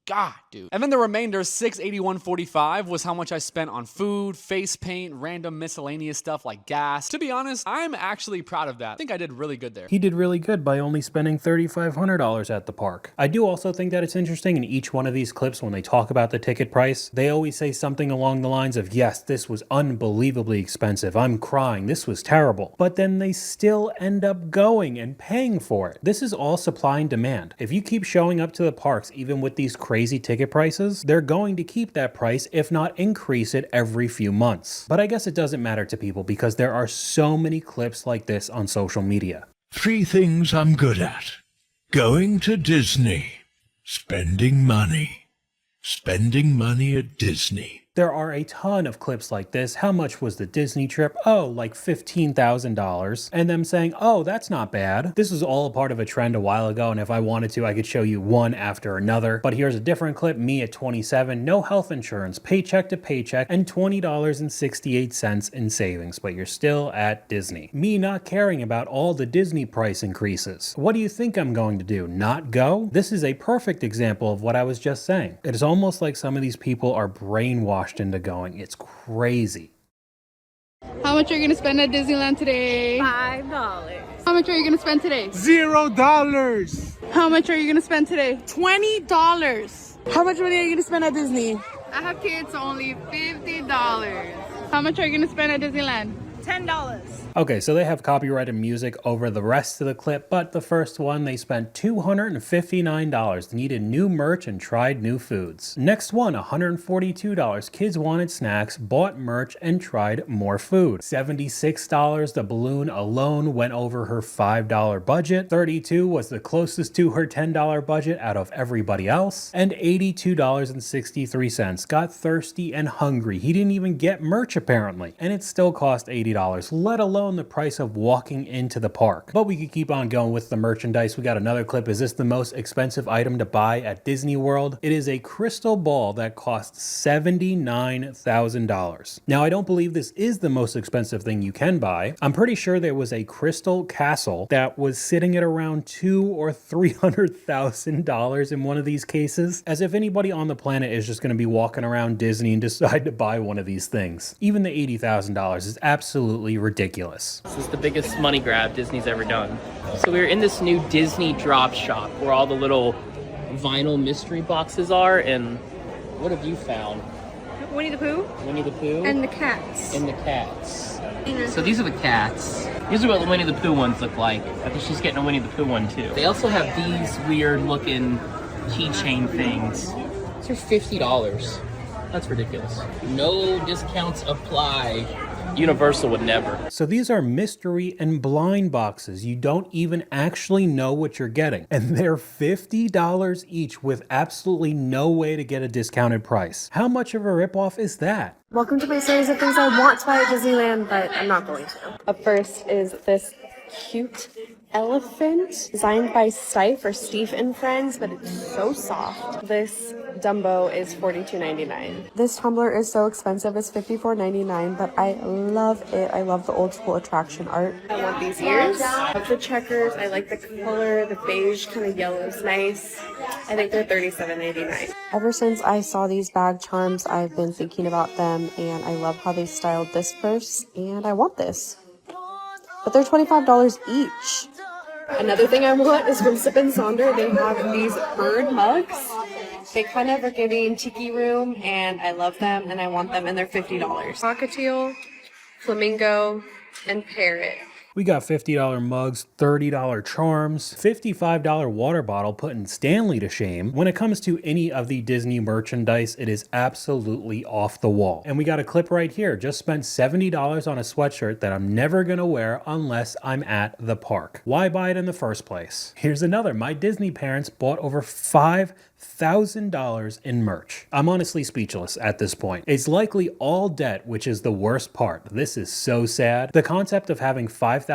God, dude. And then the remainder, $681.45, was how much I spent on food, face paint, random miscellaneous stuff like gas. To be honest, I'm actually proud of that. I think I did really good there. He did really good by only spending $3,500 at the park. I do also think that it's interesting in each one of these clips when they talk about the ticket price, they always say something along the lines of, yes, this was unbelievably expensive. I'm crying. This was terrible. But then they still end up going and paying for it. This is all supply and demand. If you keep showing up to the parks, even with these crazy ticket prices, they're going to keep that price, if not increase it every few months. But I guess it doesn't matter to people because there are so many clips like this on social media. 3 things I'm good at: going to Disney, spending money at Disney. There are a ton of clips like this. How much was the Disney trip? Oh, like $15,000. And them saying, oh, that's not bad. This was all a part of a trend a while ago, and if I wanted to, I could show you one after another. But here's a different clip, me at 27, no health insurance, paycheck to paycheck, and $20.68 in savings, but you're still at Disney. Me not caring about all the Disney price increases. What do you think I'm going to do? Not go? This is a perfect example of what I was just saying. It is almost like some of these people are brainwashed into going. It's crazy. How much are you gonna spend at Disneyland today? $5. How much are you gonna spend today? $0. How much are you gonna spend today? $20. How much money are you gonna spend at Disney? I have kids, so only $50. How much are you gonna spend at Disneyland? $10. Okay, so they have copyrighted music over the rest of the clip, but the first one, they spent $259, needed new merch and tried new foods. Next one, $142, kids wanted snacks, bought merch, and tried more food. $76, the balloon alone went over her $5 budget. $32 was the closest to her $10 budget out of everybody else. And $82.63, got thirsty and hungry. He didn't even get merch apparently, and it still cost $80, let alone the price of walking into the park. But we could keep on going with the merchandise. We got another clip. Is this the most expensive item to buy at Disney World? It is a crystal ball that costs $79,000. Now, I don't believe this is the most expensive thing you can buy. I'm pretty sure there was a crystal castle that was sitting at around $200,000 or $300,000 in one of these cases. As if anybody on the planet is just going to be walking around Disney and decide to buy one of these things. Even the $80,000 is absolutely ridiculous. This is the biggest money grab Disney's ever done. So we're in this new Disney drop shop where all the little vinyl mystery boxes are, and what have you found? Winnie the Pooh. Winnie the Pooh? And the cats. And the cats. So these are the cats. These are what the Winnie the Pooh ones look like. I think she's getting a Winnie the Pooh one too. They also have these weird looking keychain things. These are $50. That's ridiculous. No discounts apply. Universal would never. So these are mystery and blind boxes. You don't even actually know what you're getting. And they're $50 each with absolutely no way to get a discounted price. How much of a ripoff is that? Welcome to my series of things I want to buy at Disneyland, but I'm not going to. Up first is this cute elephant designed by Stife or Steve and Friends, but it's so soft. This Dumbo is $42.99. This tumbler is so expensive, it's $54.99, but I love it. I love the old school attraction art. I want these ears. I love the checkers. I like the color. The beige kind of yellow is nice. I think they're $37.99. Ever since I saw these bag charms, I've been thinking about them, and I love how they styled this purse, and I want this. But they're $25 each. Another thing I want is from Sip and Sonder. They have these bird mugs. They kind of are giving tiki room, and I love them, and I want them, and they're $50. Cockatiel, flamingo, and parrot. We got $50 mugs, $30 charms, $55 water bottle putting Stanley to shame. When it comes to any of the Disney merchandise, it is absolutely off the wall. And we got a clip right here. Just spent $70 on a sweatshirt that I'm never gonna wear unless I'm at the park. Why buy it in the first place? Here's another. My Disney parents bought over $5,000 in merch. I'm honestly speechless at this point. It's likely all debt, which is the worst part. This is so sad. The concept of having $5,000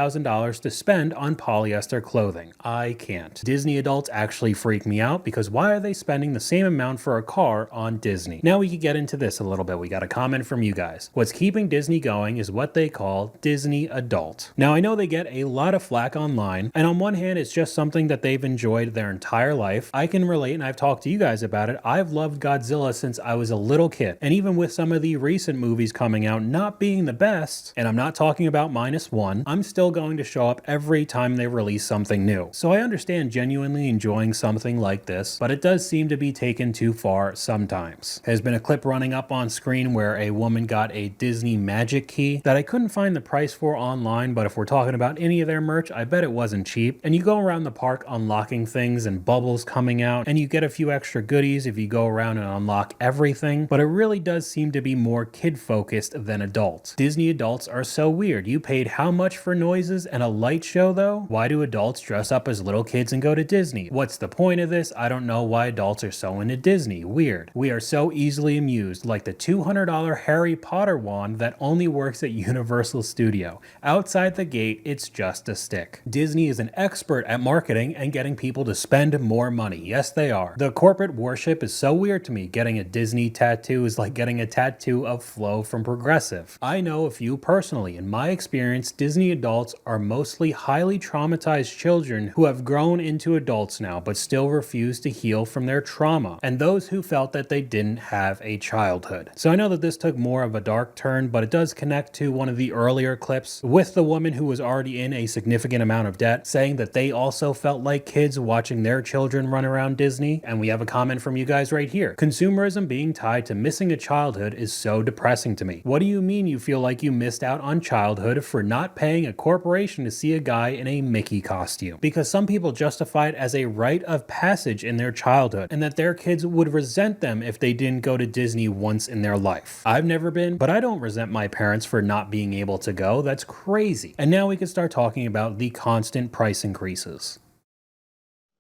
to spend on polyester clothing. I can't. Disney adults actually freak me out because why are they spending the same amount for a car on Disney? Now we could get into this a little bit. We got a comment from you guys. What's keeping Disney going is what they call Disney adult. Now I know they get a lot of flack online, and on one hand it's just something that they've enjoyed their entire life. I can relate, and I've talked to you guys about it. I've loved Godzilla since I was a little kid, and even with some of the recent movies coming out not being the best, and I'm not talking about -1, I'm still going to show up every time they release something new. So I understand genuinely enjoying something like this, but it does seem to be taken too far sometimes. There's been a clip running up on screen where a woman got a Disney Magic Key that I couldn't find the price for online, but if we're talking about any of their merch, I bet it wasn't cheap. And you go around the park unlocking things and bubbles coming out, and you get a few extra goodies if you go around and unlock unlock everything, but it really does seem to be more kid-focused than adult. Disney adults are so weird. You paid how much for noises and a light show though? Why do adults dress up as little kids and go to Disney? What's the point of this? I don't know why adults are so into Disney. Weird. We are so easily amused, like the $200 Harry Potter wand that only works at Universal Studio. Outside the gate, it's just a stick. Disney is an expert at marketing and getting people to spend more money. Yes, they are. The corporate worship is so weird to me. Getting a Disney tattoo is like getting a tattoo of Flo from Progressive. I know a few personally. In my experience, Disney adults are mostly highly traumatized children who have grown into adults now but still refuse to heal from their trauma, and those who felt that they didn't have a childhood. So I know that this took more of a dark turn, but it does connect to one of the earlier clips with the woman who was already in a significant amount of debt, saying that they also felt like kids watching their children run around Disney. And we have a comment from you guys right here. Consumerism being tied to missing a childhood is so depressing to me. What do you mean you feel like you missed out on childhood for not paying a corporation to see a guy in a Mickey costume? Because some people justify it as a rite of passage in their childhood, and that their kids would resent them if they didn't go to Disney once in their life. I've never been, but I don't resent my parents for not being able to go. That's crazy. And now we can start talking about the constant price increases.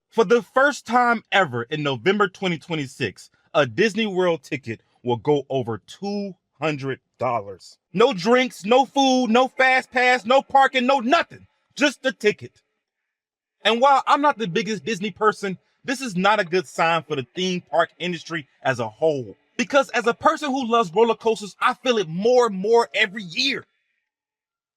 For the first time ever in November 2026, a Disney World ticket will go over $200. No drinks, no food, no fast pass, no parking, no nothing. Just the ticket. And while I'm not the biggest Disney person, this is not a good sign for the theme park industry as a whole. Because as a person who loves roller coasters, I feel it more and more every year.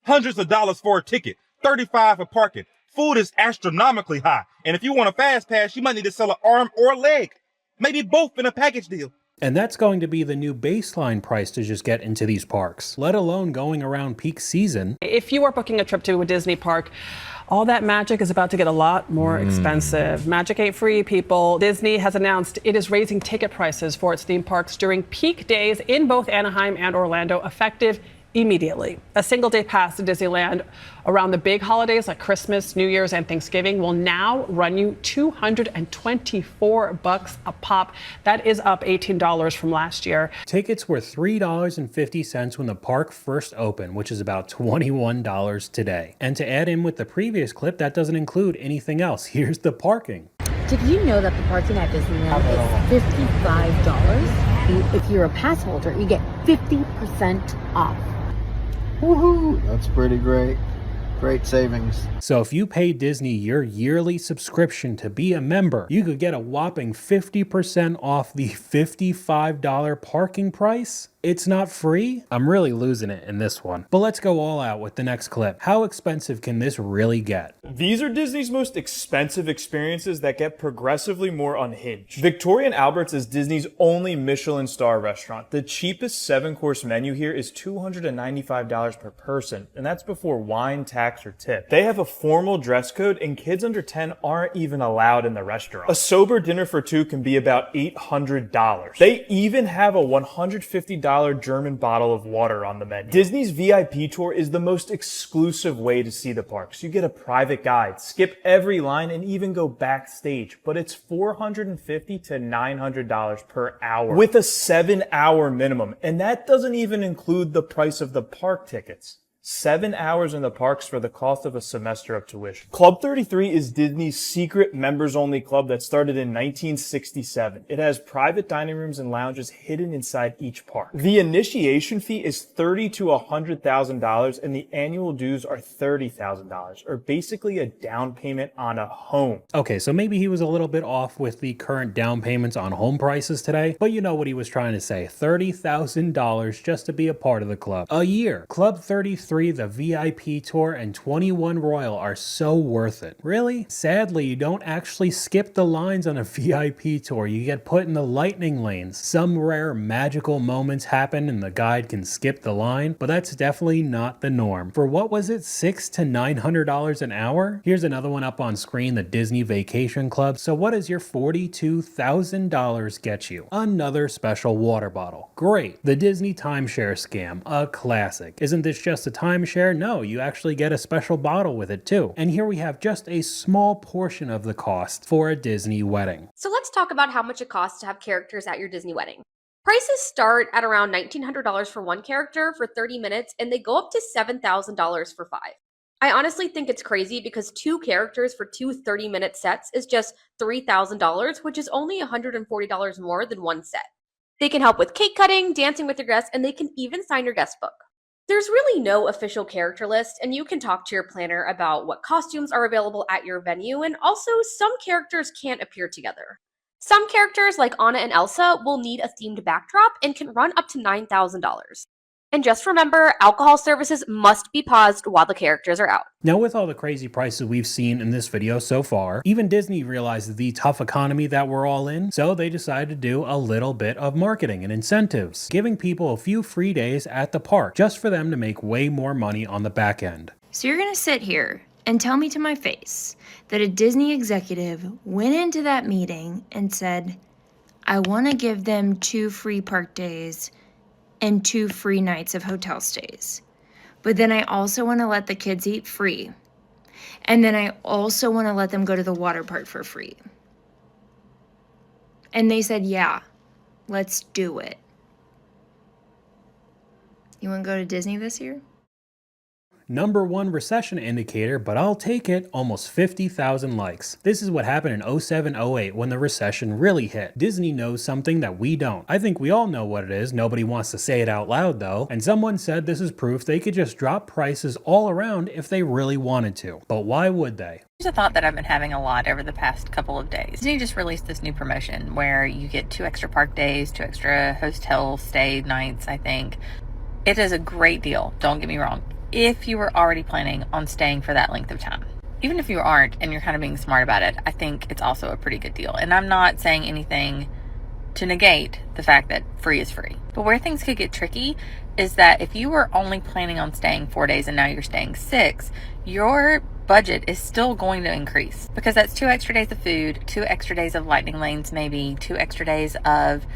Hundreds of dollars for a ticket, $35 for parking. Food is astronomically high. And if you want a fast pass, you might need to sell an arm or a leg. Maybe both in a package deal. And that's going to be the new baseline price to just get into these parks, let alone going around peak season. If you are booking a trip to a Disney park, all that magic is about to get a lot more expensive. Magic ain't free, people. Disney has announced it is raising ticket prices for its theme parks during peak days in both Anaheim and Orlando, effective immediately. A single-day pass to Disneyland around the big holidays like Christmas, New Year's, and Thanksgiving will now run you $224 a pop. That is up $18 from last year. Tickets were $3.50 when the park first opened, which is about $21 today. And to add in with the previous clip, that doesn't include anything else. Here's the parking. Did you know that the parking at Disneyland is $55? If you're a pass holder, you get 50% off. Woohoo! That's pretty great. Great savings. So if you pay Disney your yearly subscription to be a member, you could get a whopping 50% off the $55 parking price. It's not free? I'm really losing it in this one. But let's go all out with the next clip. How expensive can this really get? These are Disney's most expensive experiences that get progressively more unhinged. Victoria and Albert's is Disney's only Michelin star restaurant. The cheapest 7-course menu here is $295 per person, and that's before wine, tax, or tip. They have a formal dress code, and kids under 10 aren't even allowed in the restaurant. A sober dinner for two can be about $800. They even have a $150 German bottle of water on the menu. Disney's VIP tour is the most exclusive way to see the parks. You get a private guide, skip every line, and even go backstage. But it's $450 to $900 per hour with a 7-hour minimum. And that doesn't even include the price of the park tickets. 7 hours in the parks for the cost of a semester of tuition. Club 33 is Disney's secret members-only club that started in 1967. It has private dining rooms and lounges hidden inside each park. The initiation fee is $30,000 to $100,000, and the annual dues are $30,000, or basically a down payment on a home. Okay, so maybe he was a little bit off with the current down payments on home prices today, but you know what he was trying to say. $30,000 just to be a part of the club. A year. Club 33, the VIP tour, and 21 Royal are so worth it. Really? Sadly, you don't actually skip the lines on a VIP tour. You get put in the lightning lanes. Some rare magical moments happen and the guide can skip the line, but that's definitely not the norm. For what was it, $600 to $900 an hour? Here's another one up on screen, the Disney Vacation Club. So what does your $42,000 get you? Another special water bottle. Great. The Disney timeshare scam, a classic. Isn't this just a timeshare, no, you actually get a special bottle with it too. And here we have just a small portion of the cost for a Disney wedding. So let's talk about how much it costs to have characters at your Disney wedding. Prices start at around $1,900 for one character for 30 minutes, and they go up to $7,000 for 5. I honestly think it's crazy because 2 characters for 2 30-minute sets is just $3,000, which is only $140 more than one set. They can help with cake cutting, dancing with your guests, and they can even sign your guest book. There's really no official character list, and you can talk to your planner about what costumes are available at your venue, and also some characters can't appear together. Some characters, like Anna and Elsa, will need a themed backdrop and can run up to $9,000. And just remember, alcohol services must be paused while the characters are out. Now, with all the crazy prices we've seen in this video so far, even Disney realizes the tough economy that we're all in, so they decided to do a little bit of marketing and incentives, giving people a few free days at the park just for them to make way more money on the back end. So you're gonna sit here and tell me to my face that a Disney executive went into that meeting and said, I want to give them 2 free park days and 2 free nights of hotel stays. But then I also want to let the kids eat free. And then I also want to let them go to the water park for free. And they said, yeah, let's do it. You want to go to Disney this year? #1 recession indicator, but I'll take it, almost 50,000 likes. This is what happened in 07-08 when the recession really hit. Disney knows something that we don't. I think we all know what it is, nobody wants to say it out loud though, and someone said this is proof they could just drop prices all around if they really wanted to. But why would they? Here's a thought that I've been having a lot over the past couple of days. Disney just released this new promotion where you get 2 extra park days, 2 extra hotel stay nights, I think. It is a great deal, don't get me wrong, if you were already planning on staying for that length of time. Even if you aren't and you're kind of being smart about it, I think it's also a pretty good deal. And I'm not saying anything to negate the fact that free is free. But where things could get tricky is that if you were only planning on staying 4 days and now you're staying 6, your budget is still going to increase because that's 2 extra days of food, 2 extra days of lightning lanes, maybe 2 extra days of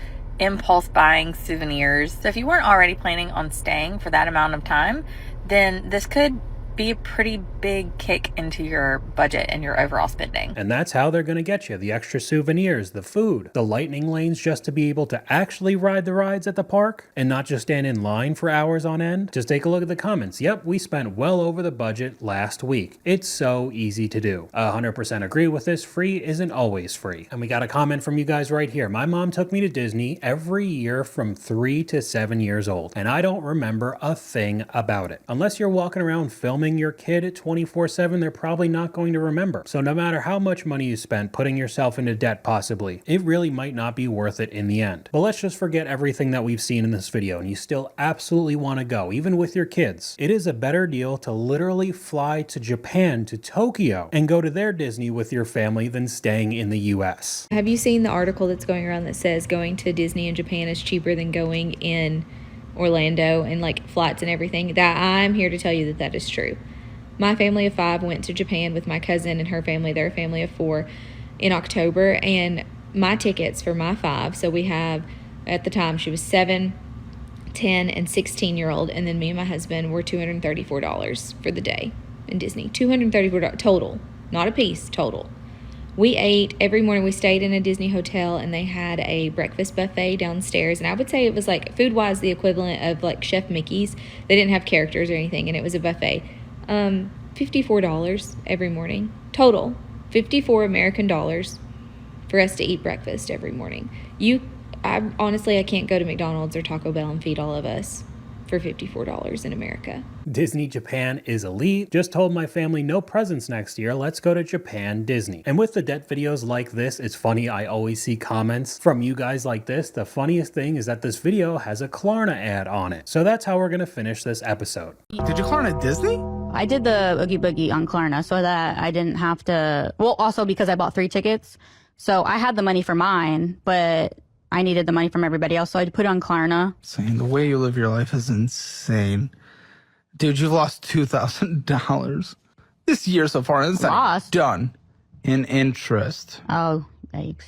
impulse buying souvenirs. So if you weren't already planning on staying for that amount of time, then this could be a pretty big kick into your budget and your overall spending. And that's how they're going to get you the extra souvenirs, the food, the lightning lanes just to be able to actually ride the rides at the park and not just stand in line for hours on end. Just take a look at the comments. Yep, we spent well over the budget last week. It's so easy to do. 100% agree with this. Free isn't always free. And we got a comment from you guys right here. My mom took me to Disney every year from 3 to 7 years old, and I don't remember a thing about it. Unless you're walking around filming your kid at 24/7, they're probably not going to remember. So no matter how much money you spent putting yourself into debt possibly, it really might not be worth it in the end. But let's just forget everything that we've seen in this video and you still absolutely want to go, even with your kids. It is a better deal to literally fly to Japan, to Tokyo, and go to their Disney with your family than staying in the US. Have you seen the article that's going around that says going to Disney in Japan is cheaper than going in Orlando and like flights and everything? That I'm here to tell you that that is true. My family of 5 went to Japan with my cousin and her family, their family of 4, in October, and my tickets for my 5, so we have, at the time she was 7, 10, and 16-year-old, and then me and my husband were $234 for the day in Disney. $234 total, not a piece, total. We ate every morning. We stayed in a Disney hotel and they had a breakfast buffet downstairs, and I would say it was like food-wise the equivalent of like Chef Mickey's. They didn't have characters or anything, and it was a buffet. $54 every morning total, 54 American dollars for us to eat breakfast every morning. Honestly, I can't go to McDonald's or Taco Bell and feed all of us for $54 in America. Disney Japan is elite. Just told my family no presents next year. Let's go to Japan Disney. And with the debt videos like this, it's funny, I always see comments from you guys like this. The funniest thing is that this video has a Klarna ad on it. So that's how we're gonna finish this episode. Did you Klarna Disney? I did the Oogie Boogie on Klarna so that I didn't have to, well, also because I bought 3 tickets. So I had the money for mine, but I needed the money from everybody else, so I put it on Klarna. Saying the way you live your life is insane. Dude, you've lost $2,000 this year so far. It's Lost? Done in interest. Oh, yikes.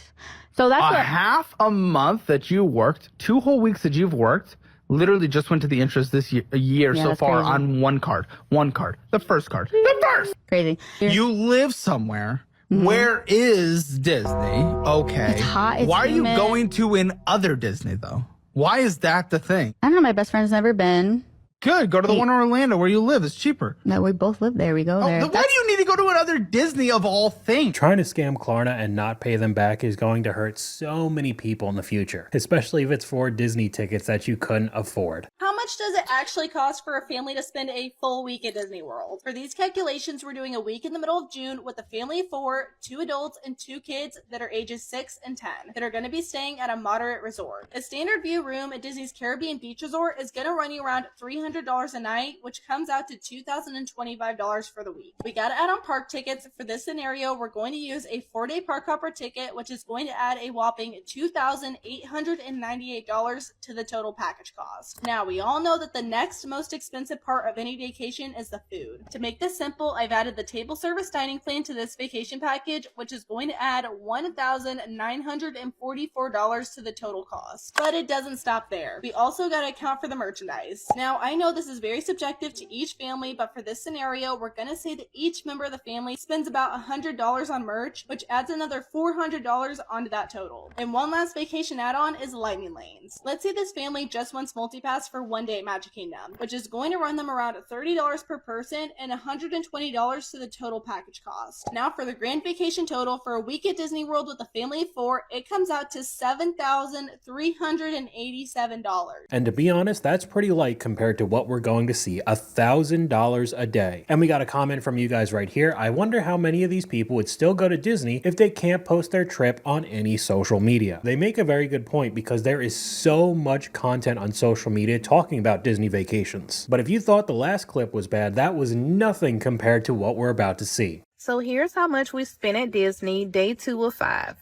So that's half a month that you worked, 2 whole weeks that you've worked, Literally just went to the interest this year Yeah, so that's far crazy. on one card. The first card. The first! Crazy. You live somewhere. Where is Disney? Okay. It's hot, it's Why are you humid. going to an other Disney, though? Why is that the thing? I don't know, my best friend's never been. Good. Go to the one in Orlando where you live. It's cheaper. No, we both live there. We go there. Why do you need to go to another Disney of all things? Trying to scam Klarna and not pay them back is going to hurt so many people in the future, especially if it's for Disney tickets that you couldn't afford. How much does it actually cost for a family to spend a full week at Disney World? For these calculations, we're doing a week in the middle of June with a family of 4, 2 adults and 2 kids that are ages 6 and 10 that are going to be staying at a moderate resort. A standard view room at Disney's Caribbean Beach Resort is going to run you around $300 a night, which comes out to $2,025 for the week. We got to add on park tickets. For this scenario, we're going to use a 4-day park hopper ticket, which is going to add a whopping $2,898 to the total package cost. Now, we all know that the next most expensive part of any vacation is the food. To make this simple, I've added the table service dining plan to this vacation package, which is going to add $1,944 to the total cost. But it doesn't stop there. We also got to account for the merchandise. Now, I know this is very subjective to each family, but for this scenario, we're going to say that each member of the family spends about $100 on merch, which adds another $400 onto that total. And one last vacation add-on is lightning lanes. Let's say this family just wants multipass for one day at Magic Kingdom, which is going to run them around $30 per person and $120 to the total package cost. Now for the grand vacation total for a week at Disney World with a family of 4, it comes out to $7,387. And to be honest, that's pretty light compared to what we're going to see, $1,000 a day. And we got a comment from you guys right here. I wonder how many of these people would still go to Disney if they can't post their trip on any social media. They make a very good point because there is so much content on social media talking about Disney vacations. But if you thought the last clip was bad, that was nothing compared to what we're about to see. So here's how much we spent at Disney day 2 of 5.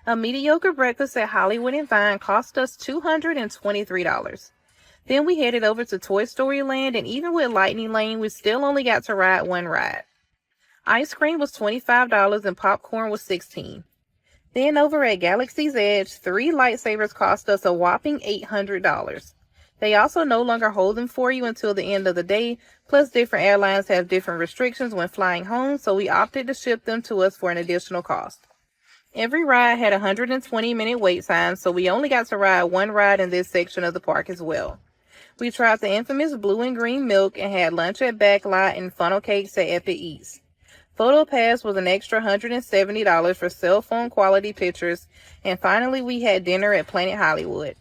A mediocre breakfast at Hollywood and Vine cost us $223. Then we headed over to Toy Story Land, and even with Lightning Lane, we still only got to ride one ride. Ice cream was $25 and popcorn was $16. Then over at Galaxy's Edge, 3 lightsabers cost us a whopping $800. They also no longer hold them for you until the end of the day, plus different airlines have different restrictions when flying home, so we opted to ship them to us for an additional cost. Every ride had a 120-minute wait time, so we only got to ride one ride in this section of the park as well. We tried the infamous blue and green milk and had lunch at Backlot and funnel cakes at Epic Eats. Photo Pass was an extra $170 for cell phone quality pictures, and finally we had dinner at Planet Hollywood.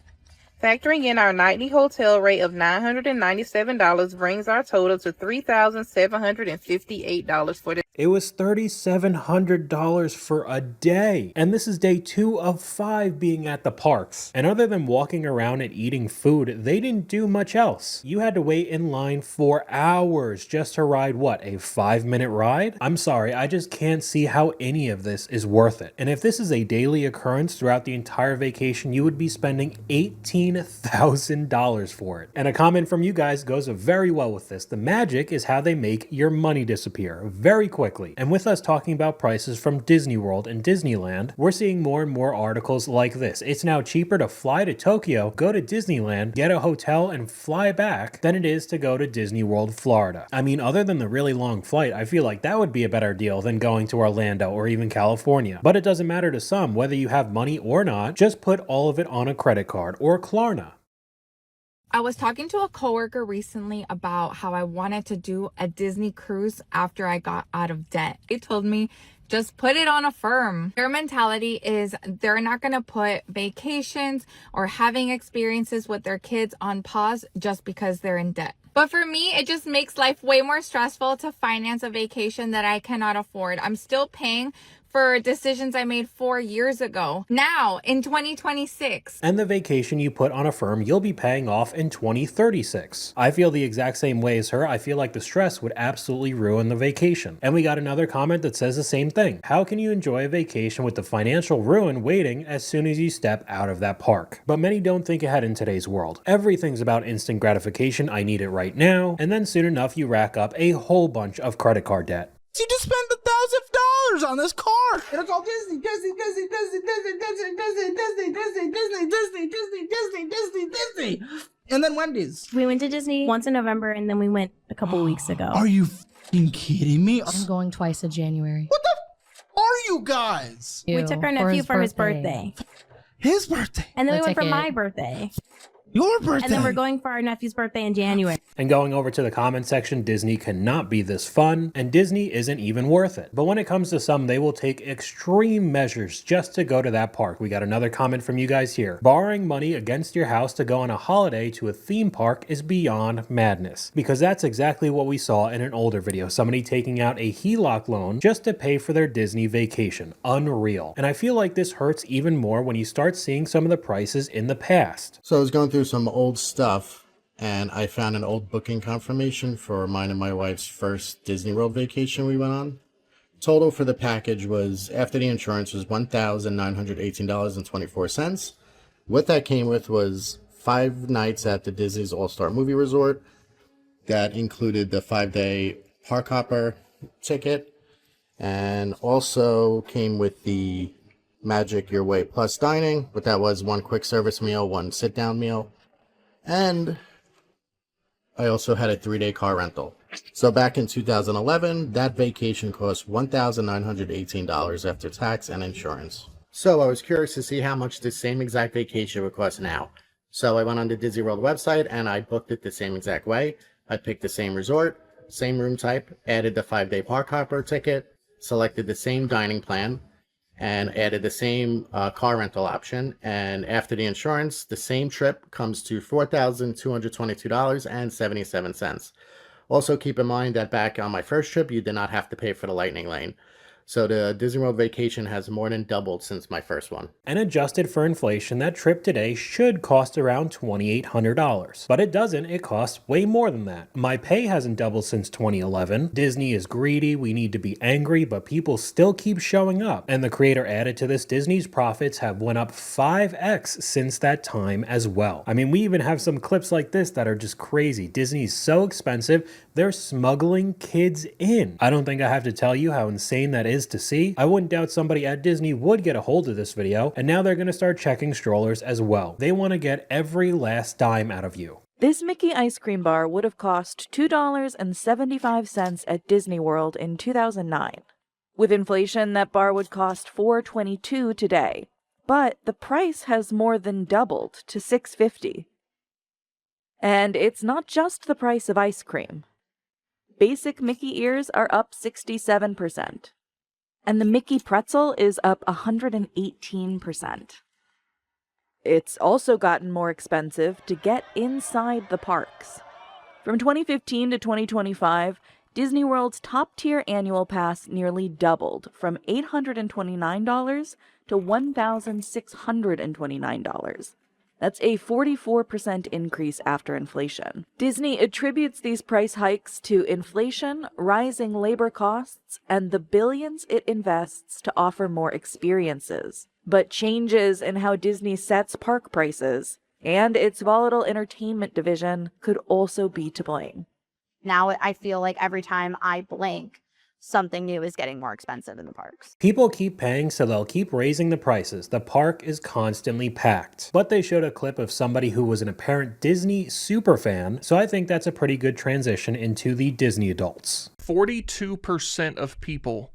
Factoring in our nightly hotel rate of $997 brings our total to $3,758 for the It was $3,700 for a day. And this is day 2 of 5 being at the parks. And other than walking around and eating food, they didn't do much else. You had to wait in line for hours just to ride, what, a 5-minute ride? I'm sorry, I just can't see how any of this is worth it. And if this is a daily occurrence throughout the entire vacation, you would be spending $18,000 for it. And a comment from you guys goes very well with this. The magic is how they make your money disappear very quickly. And with us talking about prices from Disney World and Disneyland, we're seeing more and more articles like this. It's now cheaper to fly to Tokyo, go to Disneyland, get a hotel, and fly back than it is to go to Disney World, Florida. I mean, other than the really long flight, I feel like that would be a better deal than going to Orlando or even California. But it doesn't matter to some, whether you have money or not, just put all of it on a credit card or Klarna. I was talking to a coworker recently about how I wanted to do a Disney cruise after I got out of debt. They told me, just put it on a firm. Their mentality is they're not going to put vacations or having experiences with their kids on pause just because they're in debt. But for me, it just makes life way more stressful to finance a vacation that I cannot afford. I'm still paying for decisions I made 4 years ago, now in 2026. And the vacation you put on a firm, you'll be paying off in 2036. I feel the exact same way as her. I feel like the stress would absolutely ruin the vacation. And we got another comment that says the same thing. How can you enjoy a vacation with the financial ruin waiting as soon as you step out of that park? But many don't think ahead in today's world. Everything's about instant gratification. I need it right now. And then soon enough, you rack up a whole bunch of credit card debt. You just spent $1,000 on this car. It'll go Disney, Disney, Disney, Disney, Disney, Disney, Disney, Disney, Disney, Disney, Disney, Disney, Disney, Disney, Disney, Disney. And then Wendy's. We went to Disney once in November, and then we went a couple weeks ago. Are you f***ing kidding me? I'm going twice in January. What the f- are you guys? We took our nephew for his birthday. His birthday. And then The we went for ticket. my birthday. Your birthday. And then we're going for our nephew's birthday in January. And going over to the comment section, Disney cannot be this fun, and Disney isn't even worth it. But when it comes to some, they will take extreme measures just to go to that park. We got another comment from you guys here. Borrowing money against your house to go on a holiday to a theme park is beyond madness. Because that's exactly what we saw in an older video. Somebody taking out a HELOC loan just to pay for their Disney vacation. Unreal. And I feel like this hurts even more when you start seeing some of the prices in the past. So I was going through some old stuff, and I found an old booking confirmation for mine and my wife's first Disney World vacation we went on. Total for the package was, after the insurance, was $1,918.24. What that came with was 5 nights at the Disney's All-Star Movie Resort. That included the 5-day park hopper ticket, and also came with the Magic Your Way Plus dining, but that was 1 quick service meal, 1 sit-down meal, and I also had a 3-day car rental. So back in 2011, that vacation cost $1,918 after tax and insurance. So I was curious to see how much the same exact vacation would cost now. So I went on the Disney World website and I booked it the same exact way. I picked the same resort, same room type, added the 5-day park hopper ticket, selected the same dining plan, and added the same car rental option. And after the insurance, the same trip comes to $4,222.77. Also keep in mind that back on my first trip, you did not have to pay for the lightning lane. So the Disney World vacation has more than doubled since my first one. And adjusted for inflation, that trip today should cost around $2,800. But it doesn't, it costs way more than that. My pay hasn't doubled since 2011. Disney is greedy, we need to be angry, but people still keep showing up. And the creator added to this, Disney's profits have went up 5x since that time as well. I mean, we even have some clips like this that are just crazy. Disney's so expensive, they're smuggling kids in. I don't think I have to tell you how insane that is to see. I wouldn't doubt somebody at Disney would get a hold of this video, and now they're going to start checking strollers as well. They want to get every last dime out of you. This Mickey ice cream bar would have cost $2.75 at Disney World in 2009. With inflation, that bar would cost $4.22 today, but the price has more than doubled to $6.50. And it's not just the price of ice cream. Basic Mickey ears are up 67%. And the Mickey pretzel is up 118%. It's also gotten more expensive to get inside the parks. From 2015 to 2025, Disney World's top-tier annual pass nearly doubled from $829 to $1,629. That's a 44% increase after inflation. Disney attributes these price hikes to inflation, rising labor costs, and the billions it invests to offer more experiences. But changes in how Disney sets park prices and its volatile entertainment division could also be to blame. Now I feel like every time I blink, something new is getting more expensive in the parks. People keep paying, so they'll keep raising the prices. The park is constantly packed. But they showed a clip of somebody who was an apparent Disney superfan, so I think that's a pretty good transition into the Disney adults. 42% of people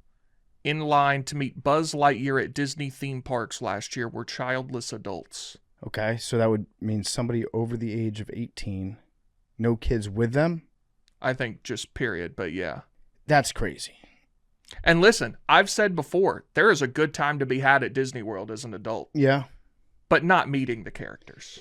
in line to meet Buzz Lightyear at Disney theme parks last year were childless adults. Okay, so that would mean somebody over the age of 18, no kids with them? I think just period, but yeah. That's crazy. And listen, I've said before, there is a good time to be had at Disney World as an adult. Yeah. But not meeting the characters.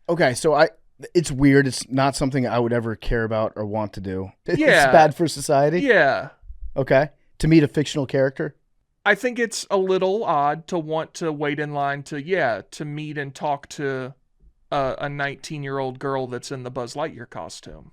Okay, so it's weird. It's not something I would ever care about or want to do. Yeah. It's bad for society? Yeah. Okay. To meet a fictional character? I think it's a little odd to want to wait in line to meet and talk to a 19-year-old girl that's in the Buzz Lightyear costume.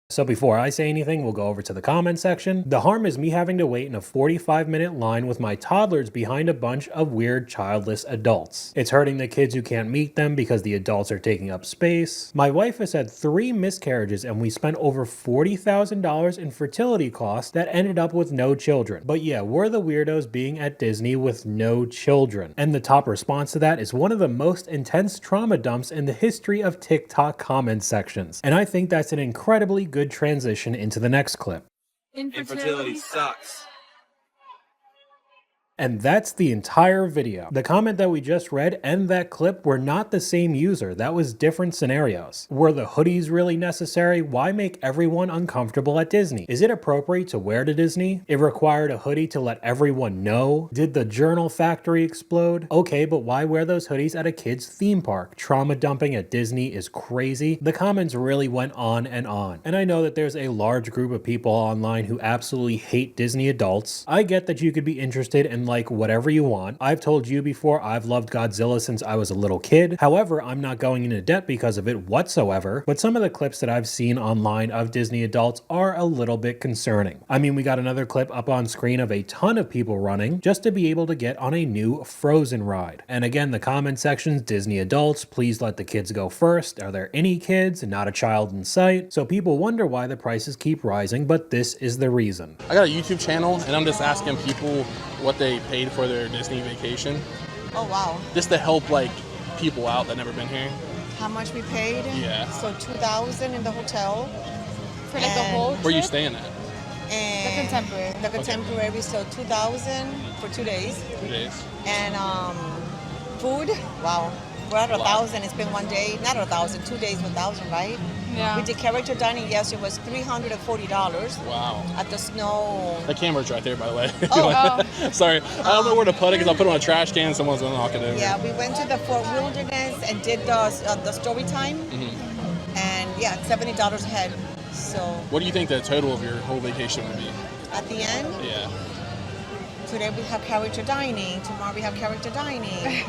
So before I say anything, we'll go over to the comment section. The harm is me having to wait in a 45-minute line with my toddlers behind a bunch of weird childless adults. It's hurting the kids who can't meet them because the adults are taking up space. My wife has had 3 miscarriages and we spent over $40,000 in fertility costs that ended up with no children. But yeah, we're the weirdos being at Disney with no children. And the top response to that is one of the most intense trauma dumps in the history of TikTok comment sections. And I think that's an incredibly good transition into the next clip. Infertility sucks. And that's the entire video. The comment that we just read and that clip were not the same user. That was different scenarios. Were the hoodies really necessary? Why make everyone uncomfortable at Disney? Is it appropriate to wear to Disney? It required a hoodie to let everyone know? Did the journal factory explode? Okay, but why wear those hoodies at a kid's theme park? Trauma dumping at Disney is crazy. The comments really went on. And I know that there's a large group of people online who absolutely hate Disney adults. I get that you could be interested in like whatever you want. I've told you before, I've loved Godzilla since I was a little kid. However, I'm not going into debt because of it whatsoever. But some of the clips that I've seen online of Disney adults are a little bit concerning. I mean, we got another clip up on screen of a ton of people running just to be able to get on a new Frozen ride. And again, the comment sections, Disney adults, please let the kids go first. Are there any kids? Not a child in sight. So people wonder why the prices keep rising, but this is the reason. I got a YouTube channel and I'm just asking people what they paid for their Disney vacation. Oh wow. Just to help like people out that never been here. How much we paid? Yeah. So $2,000 in the hotel. For like the whole trip? Where you staying at? And the contemporary. The contemporary, so $2,000 for 2 days. 2 days. And food, wow. We're at 1,000. It's been 1 day, not 1,000. 2 days, 1,000, right? Yeah. We did character dining. Yes, it was $340. Wow. At the snow. The camera's right there, by the way. Oh. Sorry, I don't know where to put it because I'll put it on a trash can. Someone's gonna knock it over. Yeah, we went to the Fort Wilderness and did the story time. Mm-hmm. And yeah, $70 a head. So. What do you think the total of your whole vacation would be? At the end? Yeah. Today we have character dining. Tomorrow we have character dining.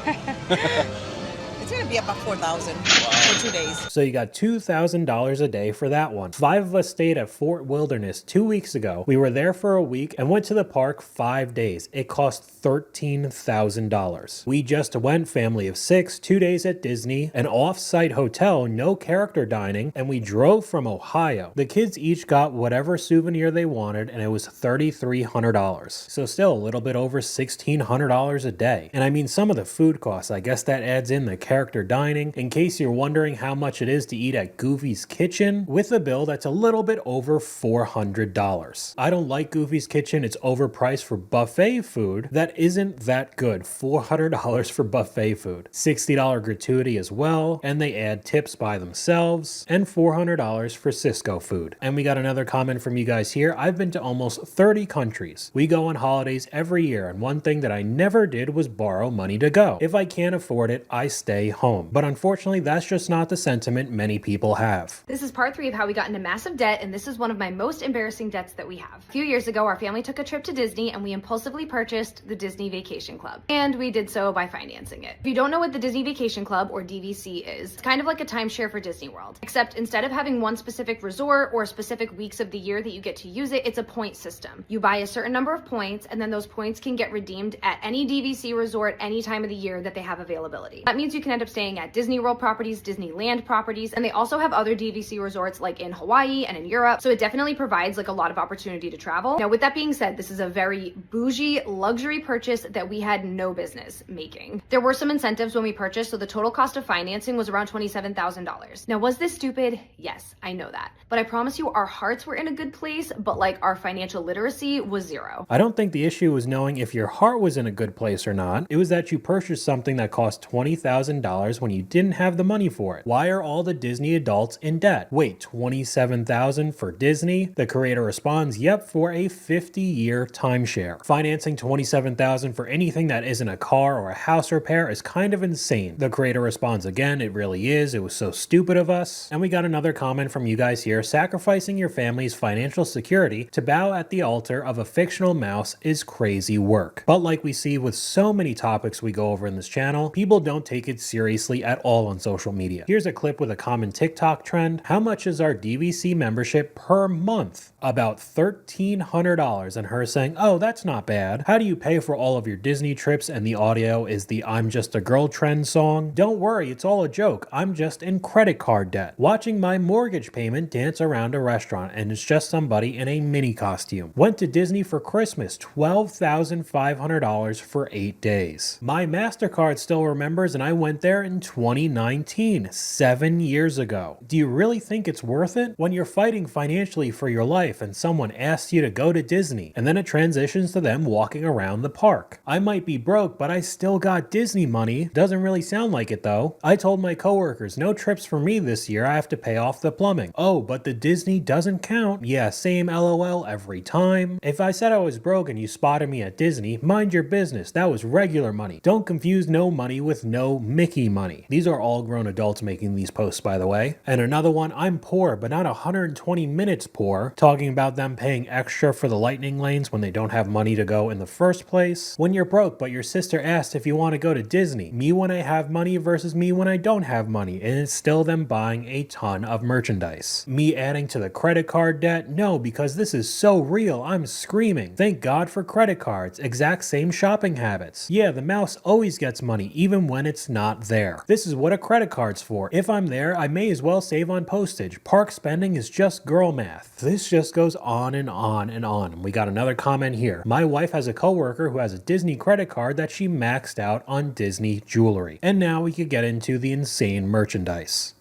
It's going to be about $4,000 for 2 days. So you got $2,000 a day for that one. 5 of us stayed at Fort Wilderness 2 weeks ago. We were there for a week and went to the park 5 days. It cost $13,000. We just went, family of 6, 2 days at Disney, an off-site hotel, no character dining, and we drove from Ohio. The kids each got whatever souvenir they wanted, and it was $3,300. So still a little bit over $1,600 a day. And I mean, some of the food costs, I guess that adds in the character dining. In case you're wondering how much it is to eat at Goofy's Kitchen, with a bill that's a little bit over $400. I don't like Goofy's Kitchen. It's overpriced for buffet food that isn't that good. $400 for buffet food. $60 gratuity as well, and they add tips by themselves, and $400 for Cisco food. And we got another comment from you guys here. I've been to almost 30 countries. We go on holidays every year, and one thing that I never did was borrow money to go. If I can't afford it, I stay home. But unfortunately, that's just not the sentiment many people have. This is part 3 of how we got into massive debt, and this is one of my most embarrassing debts that we have. A few years ago, our family took a trip to Disney, and we impulsively purchased the Disney Vacation Club. And we did so by financing it. If you don't know what the Disney Vacation Club, or DVC, is, it's kind of like a timeshare for Disney World. Except instead of having one specific resort or specific weeks of the year that you get to use it, it's a point system. You buy a certain number of points, and then those points can get redeemed at any DVC resort any time of the year that they have availability. That means you can end up staying at Disney World properties, Disneyland properties, and they also have other DVC resorts like in Hawaii and in Europe, so it definitely provides like a lot of opportunity to travel. Now, with that being said, this is a very bougie luxury purchase that we had no business making. There were some incentives when we purchased, so the total cost of financing was around $27,000. Now, was this stupid? Yes, I know that. But I promise you, our hearts were in a good place, but like our financial literacy was zero. I don't think the issue was knowing if your heart was in a good place or not. It was that you purchased something that cost $20,000 when you didn't have the money for it. Why are all the Disney adults in debt? Wait, $27,000 for Disney? The creator responds, yep, for a 50-year timeshare. Financing $27,000 for anything that isn't a car or a house repair is kind of insane. The creator responds again, it really is. It was so stupid of us. And we got another comment from you guys here. Sacrificing your family's financial security to bow at the altar of a fictional mouse is crazy work. But like we see with so many topics we go over in this channel, people don't take it seriously seriously at all on social media. Here's a clip with a common TikTok trend. How much is our DVC membership per month? About $1,300, and her saying, oh, that's not bad. How do you pay for all of your Disney trips? And the audio is the I'm Just a Girl trend song. Don't worry, it's all a joke. I'm just in credit card debt. Watching my mortgage payment dance around a restaurant, and it's just somebody in a mini costume. Went to Disney for Christmas, $12,500 for 8 days. My MasterCard still remembers, and I went there in 2019, 7 years ago. Do you really think it's worth it? When you're fighting financially for your life and someone asks you to go to Disney, and then it transitions to them walking around the park. I might be broke, but I still got Disney money. Doesn't really sound like it though. I told my coworkers, no trips for me this year, I have to pay off the plumbing. Oh, but the Disney doesn't count. Yeah, same LOL every time. If I said I was broke and you spotted me at Disney, mind your business, that was regular money. Don't confuse no money with no Mickey money. These are all grown adults making these posts, by the way. And another one, I'm poor, but not 120 minutes poor, talking about them paying extra for the lightning lanes when they don't have money to go in the first place. When you're broke, but your sister asked if you want to go to Disney. Me when I have money versus me when I don't have money, and it's still them buying a ton of merchandise. Me adding to the credit card debt? No, because this is so real, I'm screaming. Thank God for credit cards. Exact same shopping habits. Yeah, the mouse always gets money, even when it's not there. This is what a credit card's for. If I'm there, I may as well save on postage. Park spending is just girl math. This just goes on and on and on. And we got another comment here. My wife has a coworker who has a Disney credit card that she maxed out on Disney jewelry. And now we could get into the insane merchandise.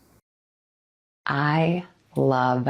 I love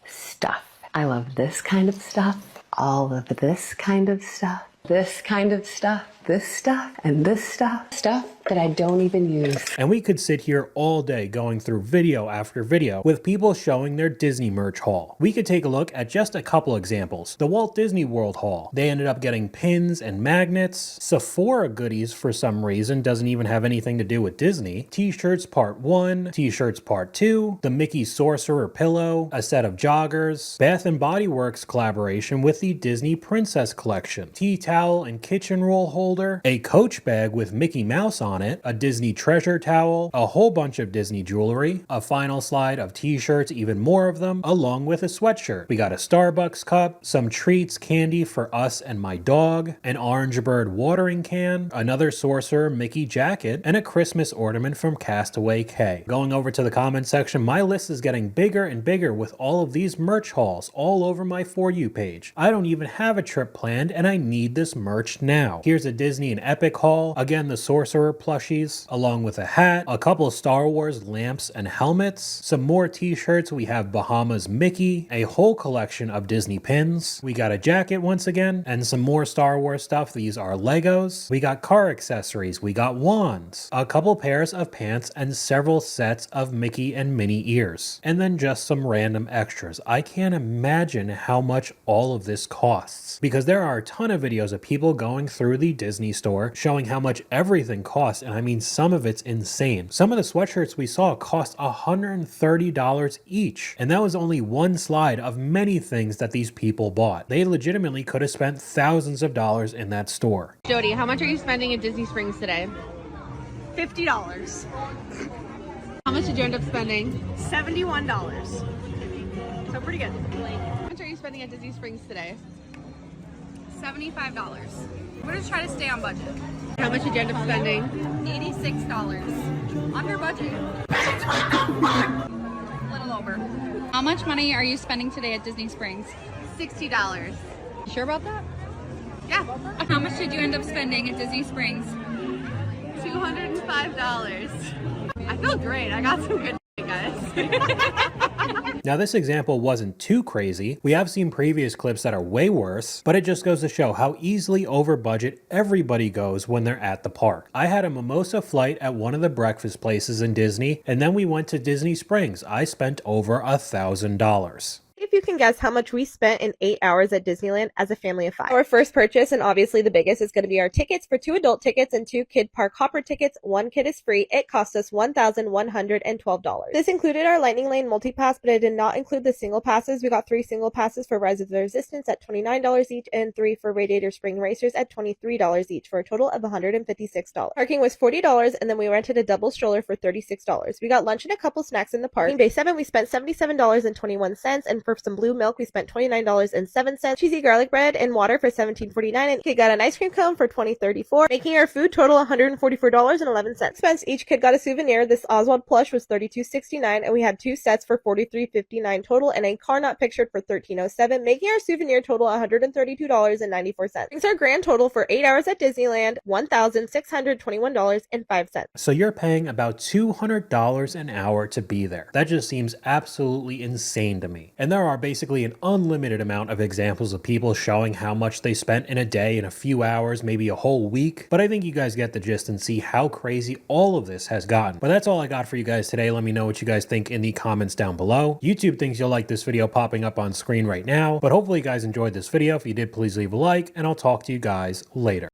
stuff. I love this kind of stuff, all of this kind of stuff, this kind of stuff, this stuff, and this stuff. Stuff that I don't even use. And we could sit here all day going through video after video with people showing their Disney merch haul. We could take a look at just a couple examples. The Walt Disney World haul. They ended up getting pins and magnets. Sephora goodies for some reason, doesn't even have anything to do with Disney. T-shirts part 1, T-shirts part 2, the Mickey Sorcerer pillow, a set of joggers, Bath & Body Works collaboration with the Disney Princess collection, tea towel and kitchen roll holder, a Coach bag with Mickey Mouse on it, a Disney treasure towel, a whole bunch of Disney jewelry, a final slide of t-shirts, even more of them, along with a sweatshirt. We got a Starbucks cup, some treats, candy for us and my dog, an Orange Bird watering can, another Sorcerer Mickey jacket, and a Christmas ornament from Castaway K. Going over to the comment section, my list is getting bigger and bigger with all of these merch hauls all over my For You page. I don't even have a trip planned and I need this merch now. Here's a Disney and Epic haul. Again, the Sorcerer plushies, along with a hat, a couple of Star Wars lamps and helmets, some more t-shirts. We have Bahamas Mickey, a whole collection of Disney pins. We got a jacket once again, and some more Star Wars stuff. These are Legos. We got car accessories. We got wands, a couple pairs of pants, and several sets of Mickey and Minnie ears. And then just some random extras. I can't imagine how much all of this costs, because there are a ton of videos of people going through the Disney store showing how much everything costs, and I mean some of it's insane. Some of the sweatshirts we saw cost $130 each, and that was only one slide of many things that these people bought. They legitimately could have spent thousands of dollars in that store. Jody, how much are you spending at Disney Springs today? $50. How much did you end up spending? $71. So pretty good. How much are you spending at Disney Springs today? $75. We're just trying to stay on budget. How much did you end up spending? $86. Under budget. A little over. How much money are you spending today at Disney Springs? $60. You sure about that? Yeah. How much did you end up spending at Disney Springs? $205. I feel great. I got some good guys. Now this example wasn't too crazy. We have seen previous clips that are way worse, but it just goes to show how easily over budget everybody goes when they're at the park. I had a mimosa flight at one of the breakfast places in Disney, and then we went to Disney Springs. I spent over $1,000. If you can guess how much we spent in 8 hours at Disneyland as a family of 5. Our first purchase, and obviously the biggest, is going to be our tickets. For 2 adult tickets and 2 kid park hopper tickets, 1 kid is free. It cost us $1,112. This included our Lightning Lane multi-pass, but it did not include the single passes. We got 3 single passes for Rise of the Resistance at $29 each and 3 for Radiator Spring Racers at $23 each for a total of $156. Parking was $40, and then we rented a double stroller for $36. We got lunch and a couple snacks in the park. In Bay 7, we spent $77.21, and for some blue milk, we spent $29.07. Cheesy garlic bread and water for $17.49, and kid got an ice cream cone for $20.34, making our food total $144.11. Expense, each kid got a souvenir. This Oswald plush was $32.69, and we had 2 sets for $43.59 total, and a car not pictured for $13.07, making our souvenir total $132.94. Brings our grand total for 8 hours at Disneyland $1,621.05. So you're paying about $200 an hour to be there. That just seems absolutely insane to me. And there are basically an unlimited amount of examples of people showing how much they spent in a day, in a few hours, maybe a whole week. But I think you guys get the gist and see how crazy all of this has gotten. But that's all I got for you guys today. Let me know what you guys think in the comments down below. YouTube thinks you'll like this video popping up on screen right now, but hopefully you guys enjoyed this video. If you did, please leave a like, and I'll talk to you guys later.